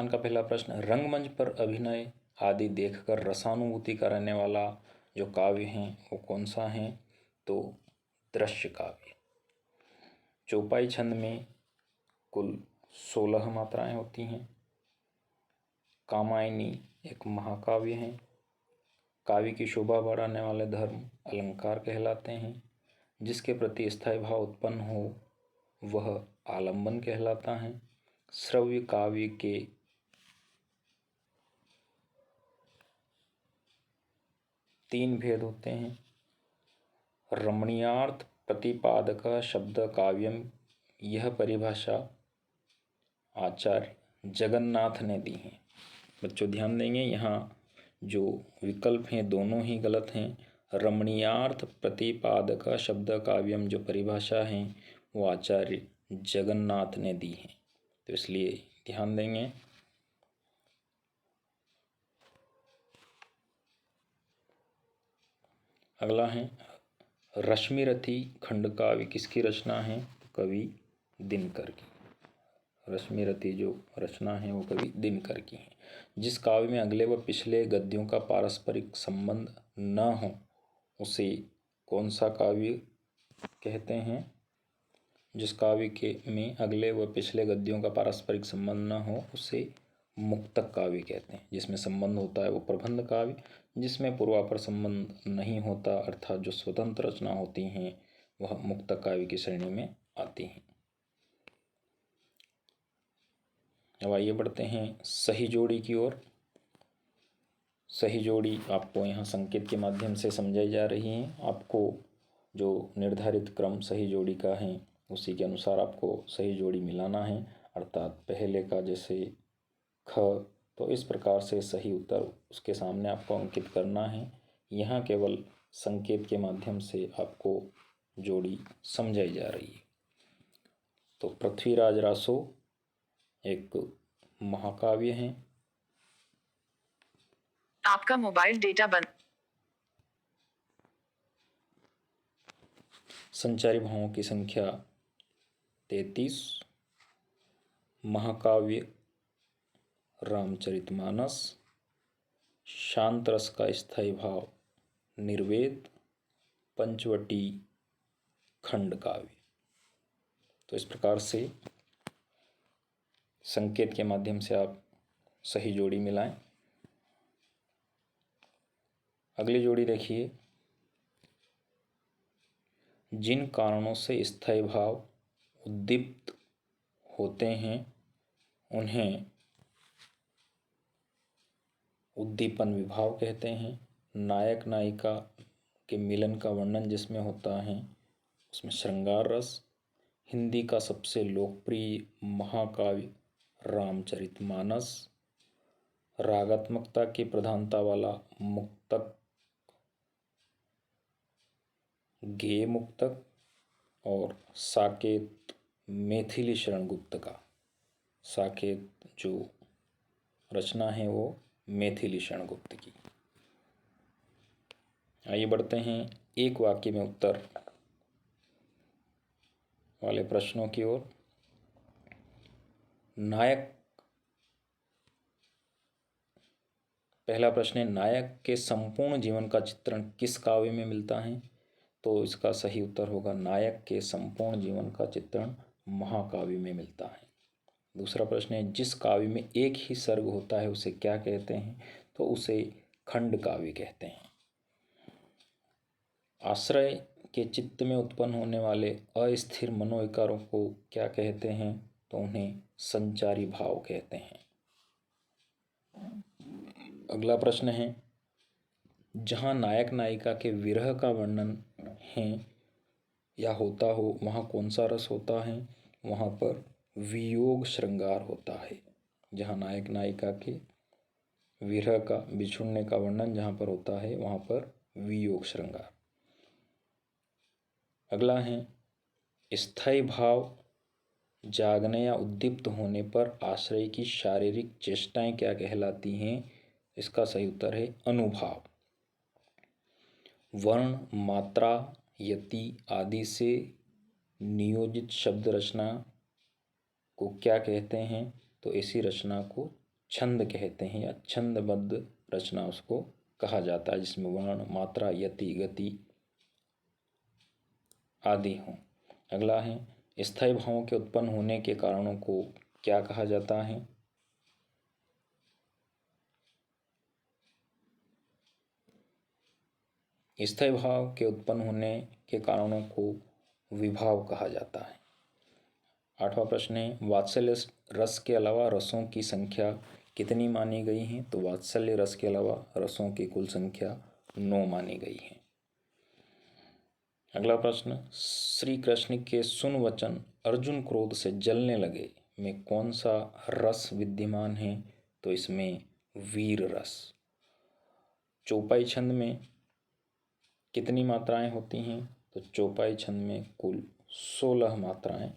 का पहला प्रश्न, रंगमंच पर अभिनय आदि देखकर रसानुभूति कराने वाला जो काव्य हैं वो कौन सा है, तो दृश्य काव्य। चौपाई छंद में कुल 16 मात्राएं होती हैं। कामायनी एक महाकाव्य है। काव्य की शोभा बढ़ाने वाले धर्म अलंकार कहलाते हैं। जिसके प्रति स्थायी भाव उत्पन्न हो वह आलंबन कहलाता है। श्रव्य काव्य के तीन भेद होते हैं। रमणीयार्थ प्रतिपादक शब्द काव्यम, यह परिभाषा आचार्य जगन्नाथ ने दी है। बच्चों ध्यान देंगे, यहाँ जो विकल्प हैं दोनों ही गलत हैं। रमणीयार्थ प्रतिपादक शब्द काव्यम जो परिभाषा है वो आचार्य जगन्नाथ ने दी है, तो इसलिए ध्यान देंगे। अगला है रश्मिरथी खंड काव्य किसकी रचना है? कवि दिनकर की। रश्मिरथी जो रचना है वो कवि दिनकर की है। जिस काव्य में अगले व पिछले गद्यों का पारस्परिक संबंध न हो उसे कौन सा काव्य कहते हैं? जिस काव्य के में अगले व पिछले गद्यों का पारस्परिक संबंध न हो उसे मुक्तक काव्य कहते हैं। जिसमें संबंध होता है वो प्रबंध काव्य, जिसमें पूर्वापर संबंध नहीं होता अर्थात जो स्वतंत्र रचना होती हैं वह मुक्तक काव्य की श्रेणी में आती हैं। अब आइए बढ़ते हैं सही जोड़ी की ओर। सही जोड़ी आपको यहाँ संकेत के माध्यम से समझाई जा रही है। आपको जो निर्धारित क्रम सही जोड़ी का है उसी के अनुसार आपको सही जोड़ी मिलाना है। अर्थात पहले का जैसे ख, तो इस प्रकार से सही उत्तर उसके सामने आपको अंकित करना है। यहाँ केवल संकेत के माध्यम से आपको जोड़ी समझाई जा रही है। तो पृथ्वीराज रासो एक महाकाव्य है। आपका मोबाइल डेटा बंद। संचारी भावों की संख्या 33। महाकाव्य रामचरितमानस। शांत रस का स्थायी भाव निर्वेद। पंचवटी खंड काव्य। तो इस प्रकार से संकेत के माध्यम से आप सही जोड़ी मिलाएं। अगली जोड़ी देखिए, जिन कारणों से स्थायी भाव उद्दीप्त होते हैं उन्हें उद्दीपन विभाव कहते हैं। नायक नायिका के मिलन का वर्णन जिसमें होता है उसमें श्रृंगार रस। हिंदी का सबसे लोकप्रिय महाकाव्य रामचरितमानस। रागात्मकता की प्रधानता वाला मुक्तक गेय मुक्तक। और साकेत मैथिली शरण गुप्त का। साकेत जो रचना है वो मैथिली शरण गुप्त की। आइए बढ़ते हैं एक वाक्य में उत्तर वाले प्रश्नों की ओर। नायक, पहला प्रश्न है, नायक के संपूर्ण जीवन का चित्रण किस काव्य में मिलता है? तो इसका सही उत्तर होगा नायक के संपूर्ण जीवन का चित्रण महाकाव्य में मिलता है। दूसरा प्रश्न है, जिस काव्य में एक ही सर्ग होता है उसे क्या कहते हैं? तो उसे खंड काव्य कहते हैं। आश्रय के चित्त में उत्पन्न होने वाले अस्थिर मनोविकारों को क्या कहते हैं? तो उन्हें संचारी भाव कहते हैं। अगला प्रश्न है, जहाँ नायक नायिका के विरह का वर्णन है या होता हो वहाँ कौन सा रस होता है? वहाँ पर वियोग श्रृंगार होता है। जहाँ नायक नायिका के विरह का, बिछुड़ने का वर्णन जहाँ पर होता है वहाँ पर वियोग श्रृंगार। अगला है, स्थायी भाव जागने या उद्दीप्त होने पर आश्रय की शारीरिक चेष्टाएं क्या कहलाती हैं? इसका सही उत्तर है अनुभाव। वर्ण, मात्रा, यति आदि से नियोजित शब्द रचना को क्या कहते हैं? तो ऐसी रचना को छंद कहते हैं या छंदबद्ध रचना उसको कहा जाता है जिसमें वर्ण, मात्रा, यति, गति आदि हों। अगला है, स्थायी भावों के उत्पन्न होने के कारणों को क्या कहा जाता है? स्थायी भाव के उत्पन्न होने के कारणों को विभाव कहा जाता है। आठवां प्रश्न है, वात्सल्य रस के अलावा रसों की संख्या कितनी मानी गई है? तो वात्सल्य रस के अलावा रसों की कुल संख्या 9 मानी गई है। अगला प्रश्न, श्री कृष्ण के सुन वचन अर्जुन क्रोध से जलने लगे में कौन सा रस विद्यमान है? तो इसमें वीर रस। चौपाई छंद में कितनी मात्राएं होती हैं? तो चौपाई छंद में कुल 16 मात्राएं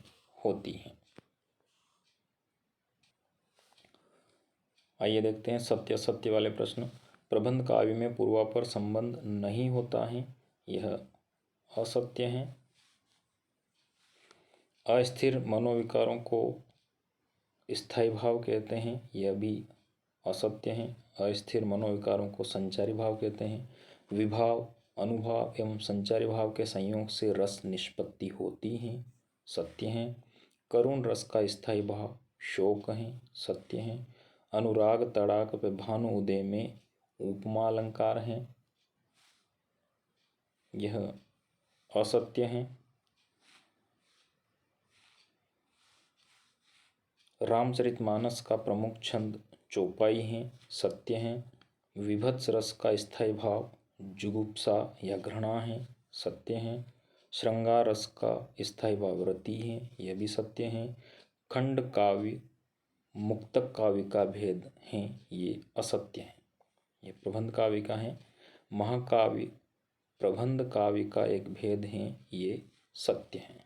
होती हैं। आइए देखते हैं सत्य असत्य वाले प्रश्न। प्रबंध काव्य में पूर्वापर संबंध नहीं होता है यह असत्य है। अस्थिर मनोविकारों को स्थायी भाव कहते हैं, यह भी असत्य है। अस्थिर मनोविकारों को संचारी भाव कहते हैं। विभाव, अनुभाव एवं संचारी भाव के संयोग से रस निष्पत्ति होती है, सत्य है। करुण रस का स्थायी भाव शोक है, सत्य है। अनुराग तड़ाक पे भानु उदय में उपमा अलंकार है, यह असत्य है। रामचरितमानस का प्रमुख छंद चौपाई है, सत्य है। विभत्स रस का स्थायी भाव जुगुप्सा या घृणा है, सत्य है। श्रृंगार रस का स्थायी भाव रति है, यह भी सत्य है। खंड काव्य मुक्तक काव्य का भेद है, ये असत्य है। ये प्रबंध काव्य का है। महाकाव्य प्रबंध काव्य का एक भेद है, ये सत्य है।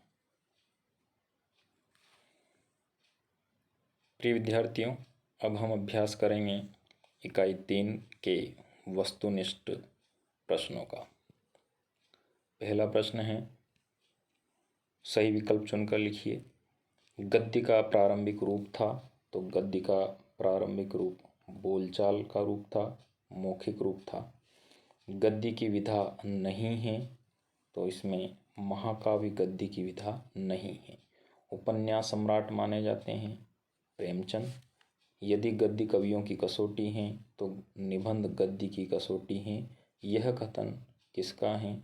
प्रिय विद्यार्थियों, अब हम अभ्यास करेंगे इकाई 3 के वस्तुनिष्ठ प्रश्नों का। पहला प्रश्न है, सही विकल्प चुनकर लिखिए। गद्य का प्रारंभिक रूप था, तो गद्य का प्रारंभिक रूप बोलचाल का रूप था, मौखिक रूप था। गद्य की विधा नहीं है, तो इसमें महाकाव्य गद्य की विधा नहीं है। उपन्यास सम्राट माने जाते हैं प्रेमचंद। यदि गद्य कवियों की कसौटी है, तो निबंध गद्य की कसौटी है। यह कथन किसका है?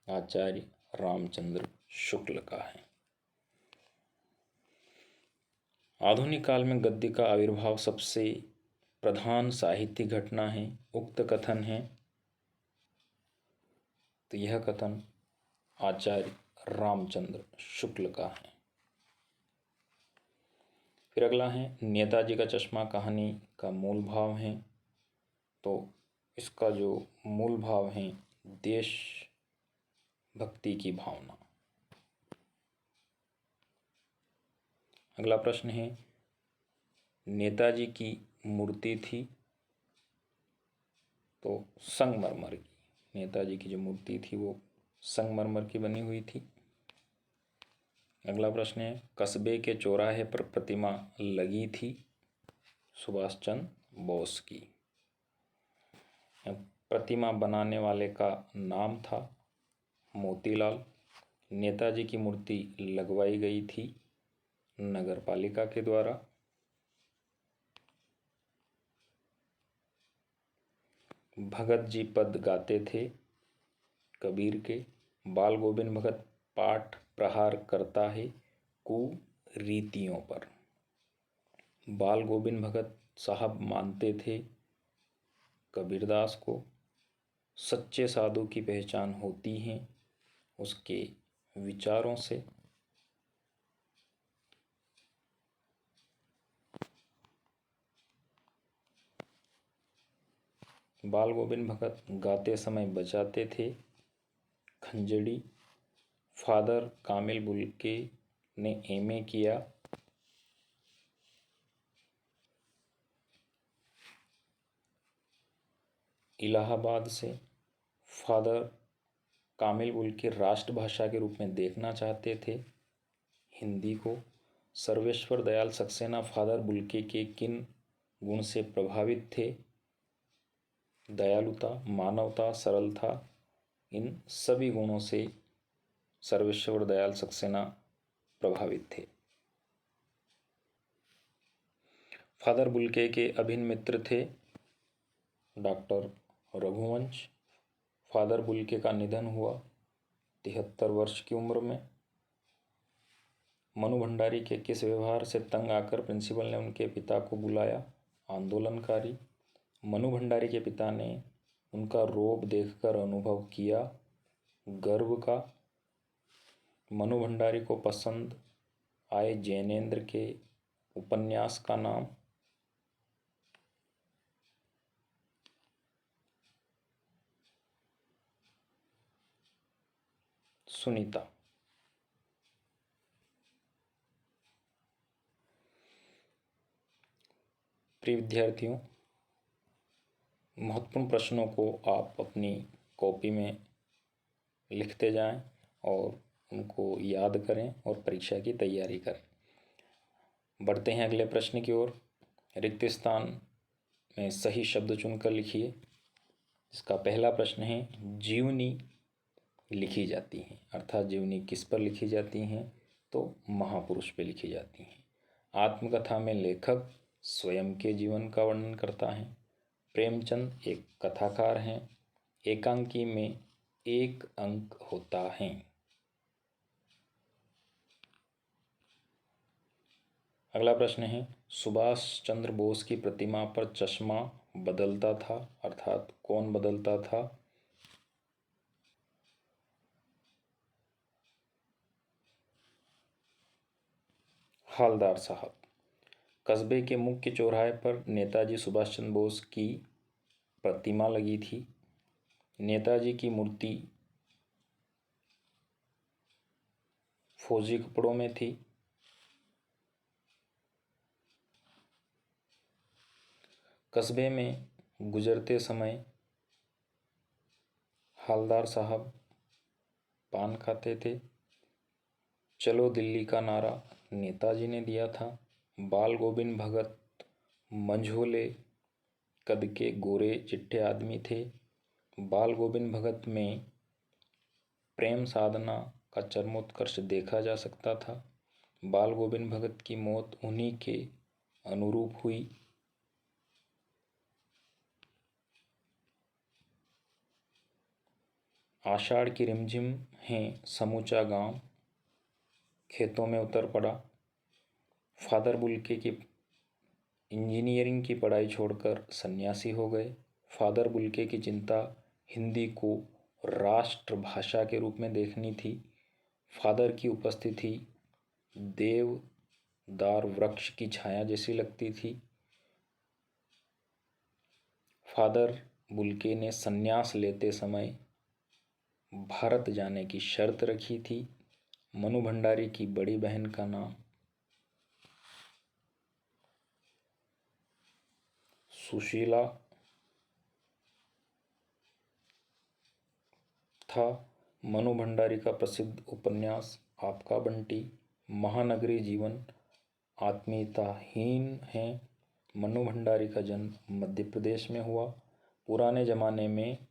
आचार्य रामचंद्र शुक्ल का है। आधुनिक काल में गद्य का आविर्भाव सबसे प्रधान साहित्यिक घटना है, उक्त कथन है, तो यह कथन आचार्य रामचंद्र शुक्ल का है। फिर अगला है, नेताजी का चश्मा कहानी का मूल भाव है, तो इसका जो मूल भाव है देश भक्ति की भावना। अगला प्रश्न है, नेताजी की मूर्ति थी, तो संगमरमर की। नेताजी की जो मूर्ति थी वो संगमरमर की बनी हुई थी। अगला प्रश्न है, कस्बे के चौराहे पर प्रतिमा लगी थी, सुभाष चंद्र बोस की। प्रतिमा बनाने वाले का नाम था मोतीलाल। नेताजी की मूर्ति लगवाई गई थी नगर पालिका के द्वारा। भगत जी पद गाते थे कबीर के। बाल गोविंद भगत पाठ प्रहार करता है कुरीतियों पर। बाल गोविंद भगत साहब मानते थे कबीरदास को। सच्चे साधु की पहचान होती है उसके विचारों से। बाल गोविंद भगत गाते समय बजाते थे खंजड़ी। फादर कामिल बुल्के ने एमए किया। इलाहाबाद से। फादर कामिल बुल्के राष्ट्रभाषा के रूप में देखना चाहते थे हिंदी को। सर्वेश्वर दयाल सक्सेना फादर बुल्के के किन गुण से प्रभावित थे? दयालुता, मानवता, सरलता, इन सभी गुणों से सर्वेश्वर दयाल सक्सेना प्रभावित थे। फादर बुल्के के अभिन्न मित्र थे डॉक्टर रघुवंश। फादर बुल्के का निधन हुआ 73 वर्ष की उम्र में। मनु भंडारी के किस व्यवहार से तंग आकर प्रिंसिपल ने उनके पिता को बुलाया? आंदोलनकारी। मनु भंडारी के पिता ने उनका रोब देखकर अनुभव किया गर्व का। मनु भंडारी को पसंद आए जैनेन्द्र के उपन्यास का नाम? सुनीता। प्रिय विद्यार्थियों, महत्वपूर्ण प्रश्नों को आप अपनी कॉपी में लिखते जाएं और उनको याद करें और परीक्षा की तैयारी करें। बढ़ते हैं अगले प्रश्न की ओर। रिक्त स्थान में सही शब्द चुनकर लिखिए। इसका पहला प्रश्न है, जीवनी लिखी जाती हैं, अर्थात जीवनी किस पर लिखी जाती हैं? तो महापुरुष पे लिखी जाती हैं। आत्मकथा में लेखक स्वयं के जीवन का वर्णन करता है। प्रेमचंद एक कथाकार हैं। एकांकी में एक अंक होता है। अगला प्रश्न है, सुभाष चंद्र बोस की प्रतिमा पर चश्मा बदलता था, अर्थात कौन बदलता था? हवलदार साहब। कस्बे के मुख्य चौराहे पर नेताजी सुभाष चंद्र बोस की प्रतिमा लगी थी। नेताजी की मूर्ति फौजी कपड़ों में थी। कस्बे में गुजरते समय हवलदार साहब पान खाते थे। चलो दिल्ली का नारा नेताजी ने दिया था। बाल गोविंद भगत मंझोले कद के गोरे चिट्टे आदमी थे। बाल गोविंद भगत में प्रेम साधना का चरमोत्कर्ष देखा जा सकता था। बाल गोविंद भगत की मौत उन्हीं के अनुरूप हुई। आषाढ़ की रिमझिम है, समूचा गांव खेतों में उतर पड़ा। फादर बुल्के की इंजीनियरिंग की पढ़ाई छोड़कर सन्यासी हो गए। फादर बुल्के की चिंता हिंदी को राष्ट्रभाषा के रूप में देखनी थी। फादर की उपस्थिति देवदार वृक्ष की छाया जैसी लगती थी। फादर बुल्के ने सन्यास लेते समय भारत जाने की शर्त रखी थी। मनु भंडारी की बड़ी बहन का नाम सुशीला था। मनु भंडारी का प्रसिद्ध उपन्यास आपका बंटी, महानगरी जीवन आत्मीयताहीन है। मनु भंडारी का जन्म मध्य प्रदेश में हुआ। पुराने ज़माने में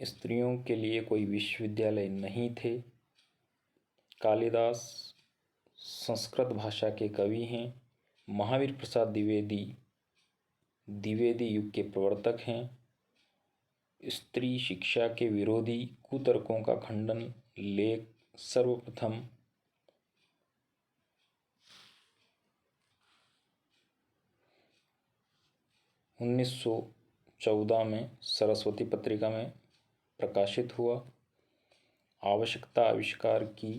स्त्रियों के लिए कोई विश्वविद्यालय नहीं थे। कालिदास संस्कृत भाषा के कवि हैं। महावीर प्रसाद द्विवेदी युग के प्रवर्तक हैं। स्त्री शिक्षा के विरोधी कुतर्कों का खंडन लेख सर्वप्रथम (1914) में सरस्वती पत्रिका में प्रकाशित हुआ। आवश्यकता आविष्कार की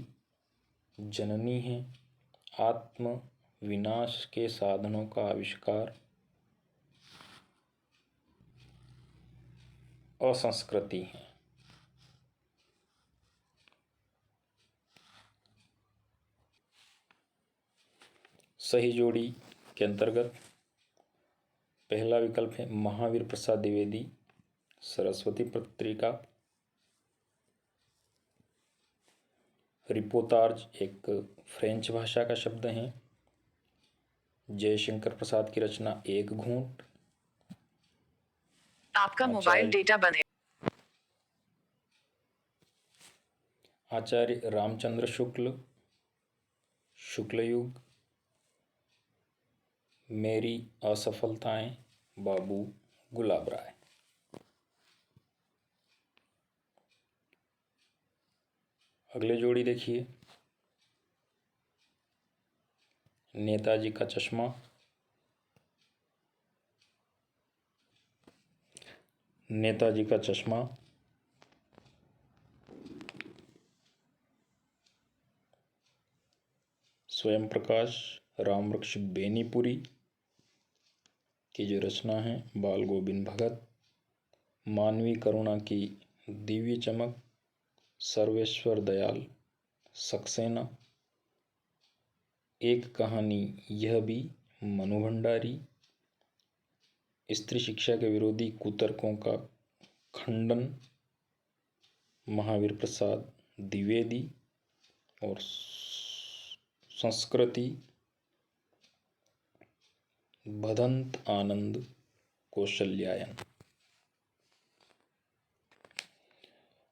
जननी है। आत्म विनाश के साधनों का आविष्कार असंस्कृति है। सही जोड़ी के अंतर्गत पहला विकल्प है महावीर प्रसाद द्विवेदी, सरस्वती पत्रिका। रिपोर्टाज एक फ्रेंच भाषा का शब्द है। जयशंकर प्रसाद की रचना एक घूंट। आपका मोबाइल डेटा बंद है। आचार्य रामचंद्र शुक्ल युग। मेरी असफलताएं, बाबू गुलाब राय। अगले जोड़ी देखिए, नेताजी का चश्मा। नेताजी का चश्मा स्वयं प्रकाश रामवृक्ष बेनीपुरी की जो रचना है। बाल गोविंद भगत। मानवीय करुणा की दिव्य चमक सर्वेश्वर दयाल सक्सेना। एक कहानी यह भी मनु भंडारी। स्त्री शिक्षा के विरोधी कुतर्कों का खंडन महावीर प्रसाद द्विवेदी और संस्कृति भदंत आनंद कौशल्यायन।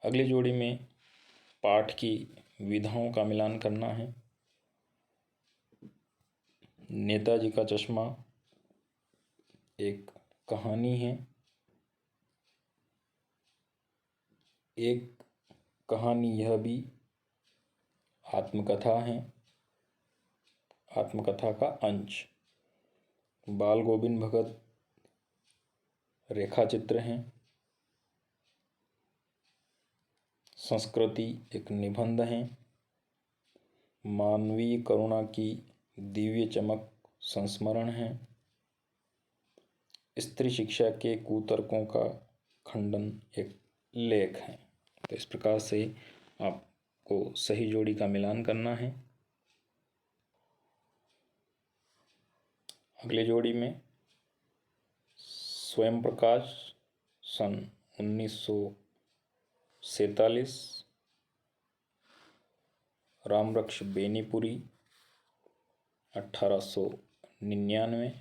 अगली जोड़ी में पाठ की विधाओं का मिलान करना है। नेताजी का चश्मा एक कहानी है। एक कहानी यह भी आत्मकथा है, आत्मकथा का अंश। बाल गोविंद भगत रेखाचित्र हैं। संस्कृति एक निबंध है। मानवीय करुणा की दिव्य चमक संस्मरण है। स्त्री शिक्षा के कुतर्कों का खंडन एक लेख है। तो इस प्रकार से आपको सही जोड़ी का मिलान करना है। अगली जोड़ी में स्वयं प्रकाश सन 1947, रामरक्ष बेनीपुरी 1899,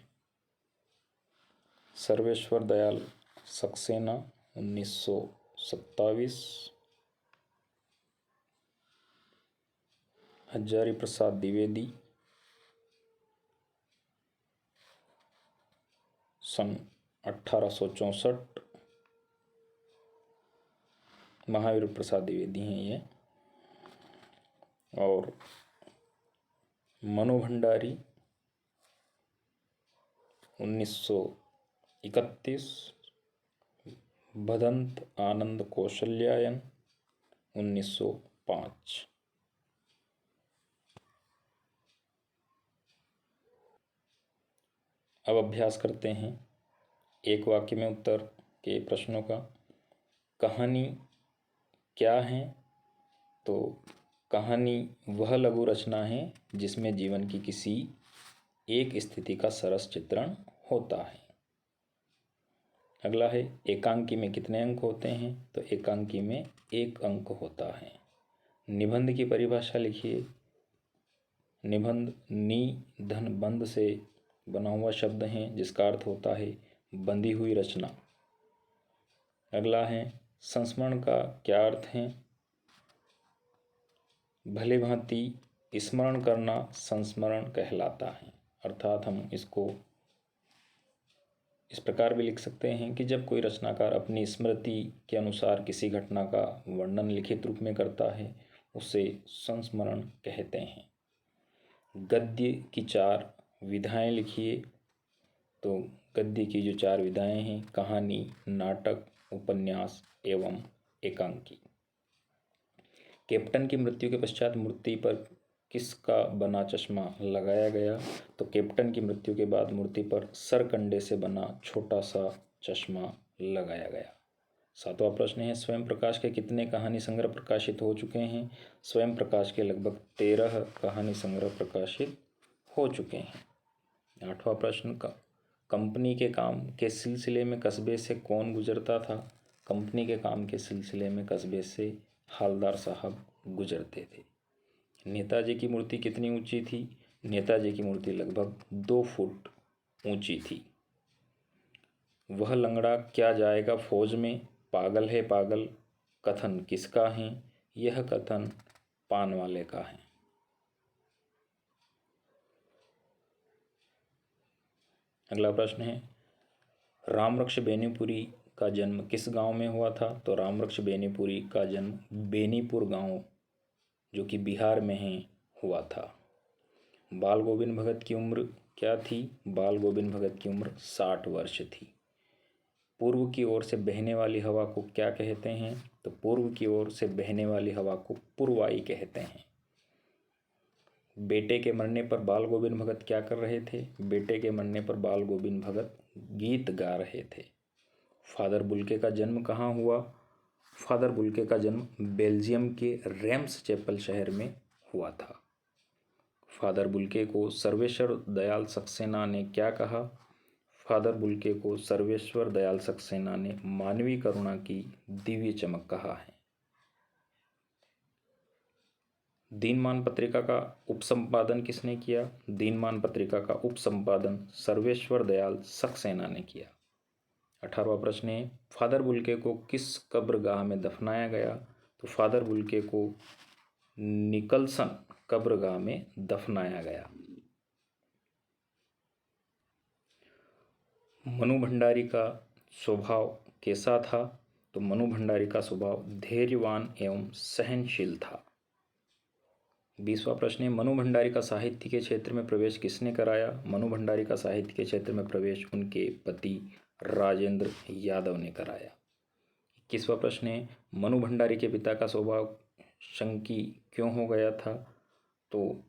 सर्वेश्वर दयाल सक्सेना 1927, हजारी प्रसाद द्विवेदी सन 1864, महावीर प्रसाद द्विवेदी हैं ये, और मनु भंडारी 1931, भदंत आनंद कौशल्यायन 1905। अब अभ्यास करते हैं एक वाक्य में उत्तर के प्रश्नों का। कहानी क्या है? तो कहानी वह लघु रचना है जिसमें जीवन की किसी एक स्थिति का सरस चित्रण होता है। अगला है एकांकी में कितने अंक होते हैं? तो एकांकी में 1 अंक होता है। निबंध की परिभाषा लिखिए। निबंध नि धन बंध से बना हुआ शब्द है जिसका अर्थ होता है बंधी हुई रचना। अगला है संस्मरण का क्या अर्थ है? भली भांति स्मरण करना संस्मरण कहलाता है। अर्थात हम इसको इस प्रकार भी लिख सकते हैं कि जब कोई रचनाकार अपनी स्मृति के अनुसार किसी घटना का वर्णन लिखित रूप में करता है उसे संस्मरण कहते हैं। गद्य की 4 विधाएं लिखिए। तो गद्य की जो 4 विधाएं हैं कहानी, नाटक, उपन्यास एवं एकांकी। कैप्टन की मृत्यु के पश्चात मूर्ति पर किसका बना चश्मा लगाया गया? तो कैप्टन की मृत्यु के बाद मूर्ति पर सरकंडे से बना छोटा सा चश्मा लगाया गया। 7वां प्रश्न है स्वयं प्रकाश के कितने कहानी संग्रह प्रकाशित हो चुके हैं? स्वयं प्रकाश के लगभग 13 कहानी संग्रह प्रकाशित हो चुके हैं। 8वां प्रश्न का कंपनी के काम के सिलसिले में कस्बे से कौन गुजरता था? कंपनी के काम के सिलसिले में कस्बे से हालदार साहब गुजरते थे। नेताजी की मूर्ति कितनी ऊंची थी? नेताजी की मूर्ति लगभग 2 फुट ऊंची थी। वह लंगड़ा क्या जाएगा फौज में? पागल है पागल कथन किसका है? यह कथन पान वाले का है। अगला प्रश्न है रामरक्ष बेनीपुरी का जन्म किस गांव में हुआ था? तो रामरक्ष बेनीपुरी का जन्म बेनीपुर गांव जो कि बिहार में है हुआ था। बाल गोविंद भगत की उम्र क्या थी? बाल गोविंद भगत की उम्र 60 वर्ष थी। पूर्व की ओर से बहने वाली हवा को क्या कहते हैं? तो पूर्व की ओर से बहने वाली हवा को पूर्वाई कहते हैं। बेटे के मरने पर बाल गोविंद भगत क्या कर रहे थे? बेटे के मरने पर बाल गोविंद भगत गीत गा रहे थे। फादर बुल्के का जन्म कहाँ हुआ? फादर बुल्के का जन्म बेल्जियम के रेम्स चैपल शहर में हुआ था। फादर बुल्के को सर्वेश्वर दयाल सक्सेना ने क्या कहा? फादर बुल्के को सर्वेश्वर दयाल सक्सेना ने मानवीय करुणा की दिव्य चमक कहा है। दीनमान पत्रिका का उपसंपादन किसने किया? दीनमान पत्रिका का उपसंपादन सर्वेश्वर दयाल सक्सेना ने किया। 18वां प्रश्न है, फादर बुल्के को किस कब्रगाह में दफनाया गया? तो फादर बुल्के को निकलसन कब्रगाह में दफनाया गया। मनु भंडारी का स्वभाव कैसा था? तो मनु भंडारी का स्वभाव धैर्यवान एवं सहनशील था। 20वां प्रश्न है, मनु भंडारी का साहित्य के क्षेत्र में प्रवेश किसने कराया? मनु भंडारी का साहित्य के क्षेत्र में प्रवेश उनके पति राजेंद्र यादव ने कराया। 21वां प्रश्न है, मनु भंडारी के पिता का स्वभाव शंकी क्यों हो गया था? तो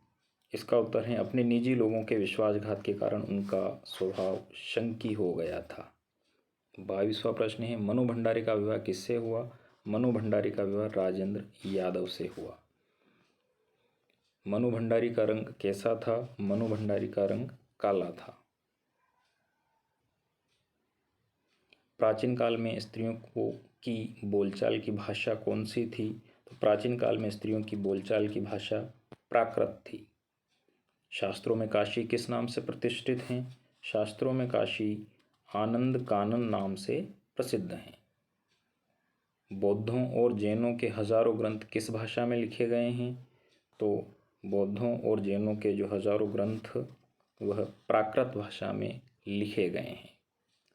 इसका उत्तर है, अपने निजी लोगों के विश्वासघात के कारण उनका स्वभाव शंकी हो गया था। 22वां प्रश्न है, मनु भंडारी का विवाह किससे हुआ? मनु भंडारी का विवाह राजेंद्र यादव से हुआ। मनु भंडारी का रंग कैसा था? मनु भंडारी का रंग काला था। प्राचीन काल में स्त्रियों की बोलचाल की भाषा कौन सी थी? तो प्राचीन काल में स्त्रियों की बोलचाल की भाषा प्राकृत थी। शास्त्रों में काशी किस नाम से प्रतिष्ठित हैं? शास्त्रों में काशी आनंद कानन नाम से प्रसिद्ध हैं। बौद्धों और जैनों के हजारों ग्रंथ किस भाषा में लिखे गए हैं? तो बौद्धों और जैनों के जो हजारों ग्रंथ वह प्राकृत भाषा में लिखे गए हैं।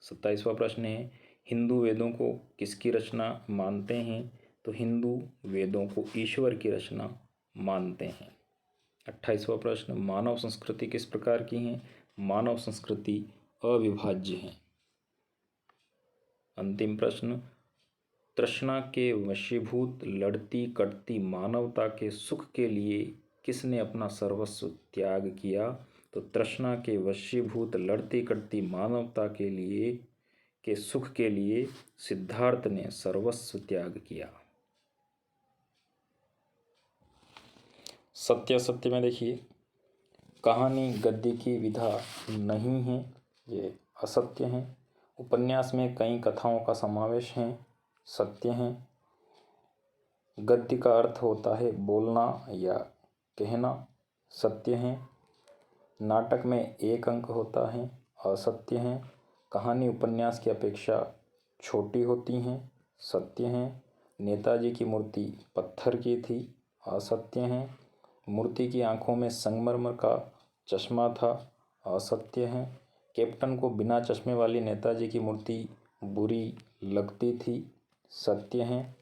27वां प्रश्न है, हिंदू वेदों को किसकी रचना मानते हैं? तो हिंदू वेदों को ईश्वर की रचना मानते हैं। 28वां प्रश्न, मानव संस्कृति किस प्रकार की है? मानव संस्कृति अविभाज्य है। अंतिम प्रश्न, तृष्णा के वशीभूत लड़ती कटती मानवता के सुख के लिए किसने अपना सर्वस्व त्याग किया? तो तृष्णा के वशीभूत लड़ती कटती मानवता के सुख के लिए सिद्धार्थ ने सर्वस्व त्याग किया। सत्यासत्य में देखिए, कहानी गद्य की विधा नहीं है, ये असत्य है। उपन्यास में कई कथाओं का समावेश है, सत्य है। गद्य का अर्थ होता है बोलना या कहना, सत्य है। नाटक में एक अंक होता है, असत्य है। कहानी उपन्यास की अपेक्षा छोटी होती हैं, सत्य है। नेताजी की मूर्ति पत्थर की थी, असत्य है। मूर्ति की आंखों में संगमरमर का चश्मा था, असत्य है। कैप्टन को बिना चश्मे वाली नेताजी की मूर्ति बुरी लगती थी, सत्य है।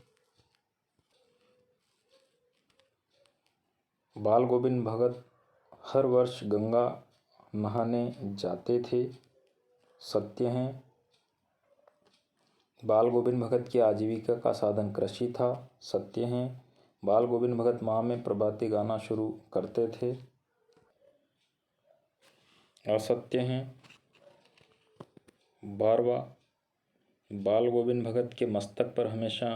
बाल गोविंद भगत हर वर्ष गंगा नहाने जाते थे, सत्य है। बाल गोविंद भगत की आजीविका का साधन कृषि था, सत्य है। बाल गोविंद भगत माह में प्रभाती गाना शुरू करते थे, असत्य है। 12वां, बाल गोविंद भगत के मस्तक पर हमेशा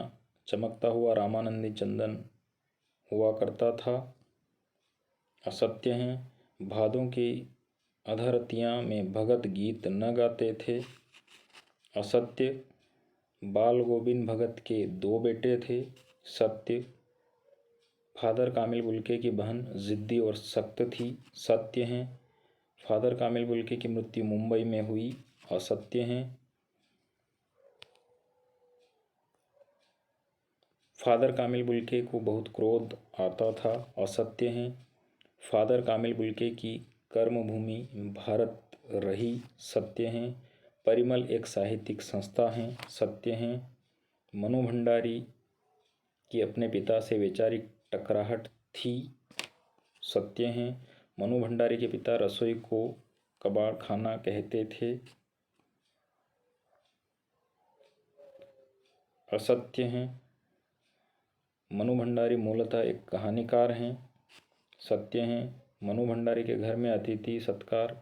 चमकता हुआ रामानंदी चंदन हुआ करता था, असत्य है। भादों की अधरतियाँ में भगत गीत न गाते थे, असत्य। बाल गोविंद भगत के 2 बेटे थे, सत्य। फादर कामिल बुल्के की बहन जिद्दी और सख्त थी, सत्य है। फादर कामिल बुल्के की मृत्यु मुंबई में हुई, असत्य है। फादर कामिल बुल्के को बहुत क्रोध आता था, असत्य है। फादर कामिल बुल्के की कर्मभूमि भारत रही, सत्य है। परिमल एक साहित्यिक संस्था है, सत्य है। मनु भंडारी की अपने पिता से वैचारिक टकराहट थी, सत्य है। मनु भंडारी के पिता रसोई को कबाड़ खाना कहते थे, असत्य है। मनु भंडारी मूलतः एक कहानीकार हैं, सत्य है। मनु भंडारी के घर में अतिथि सत्कार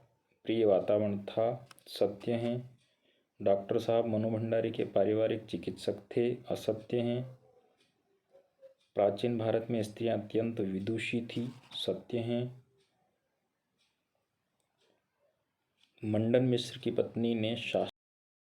प्रिय वातावरण था, सत्य है। डॉक्टर साहब मनु भंडारी के पारिवारिक चिकित्सक थे, असत्य हैं। प्राचीन भारत में स्त्रियां अत्यंत विदुषी थी, सत्य हैं। मंडन मिश्र की पत्नी ने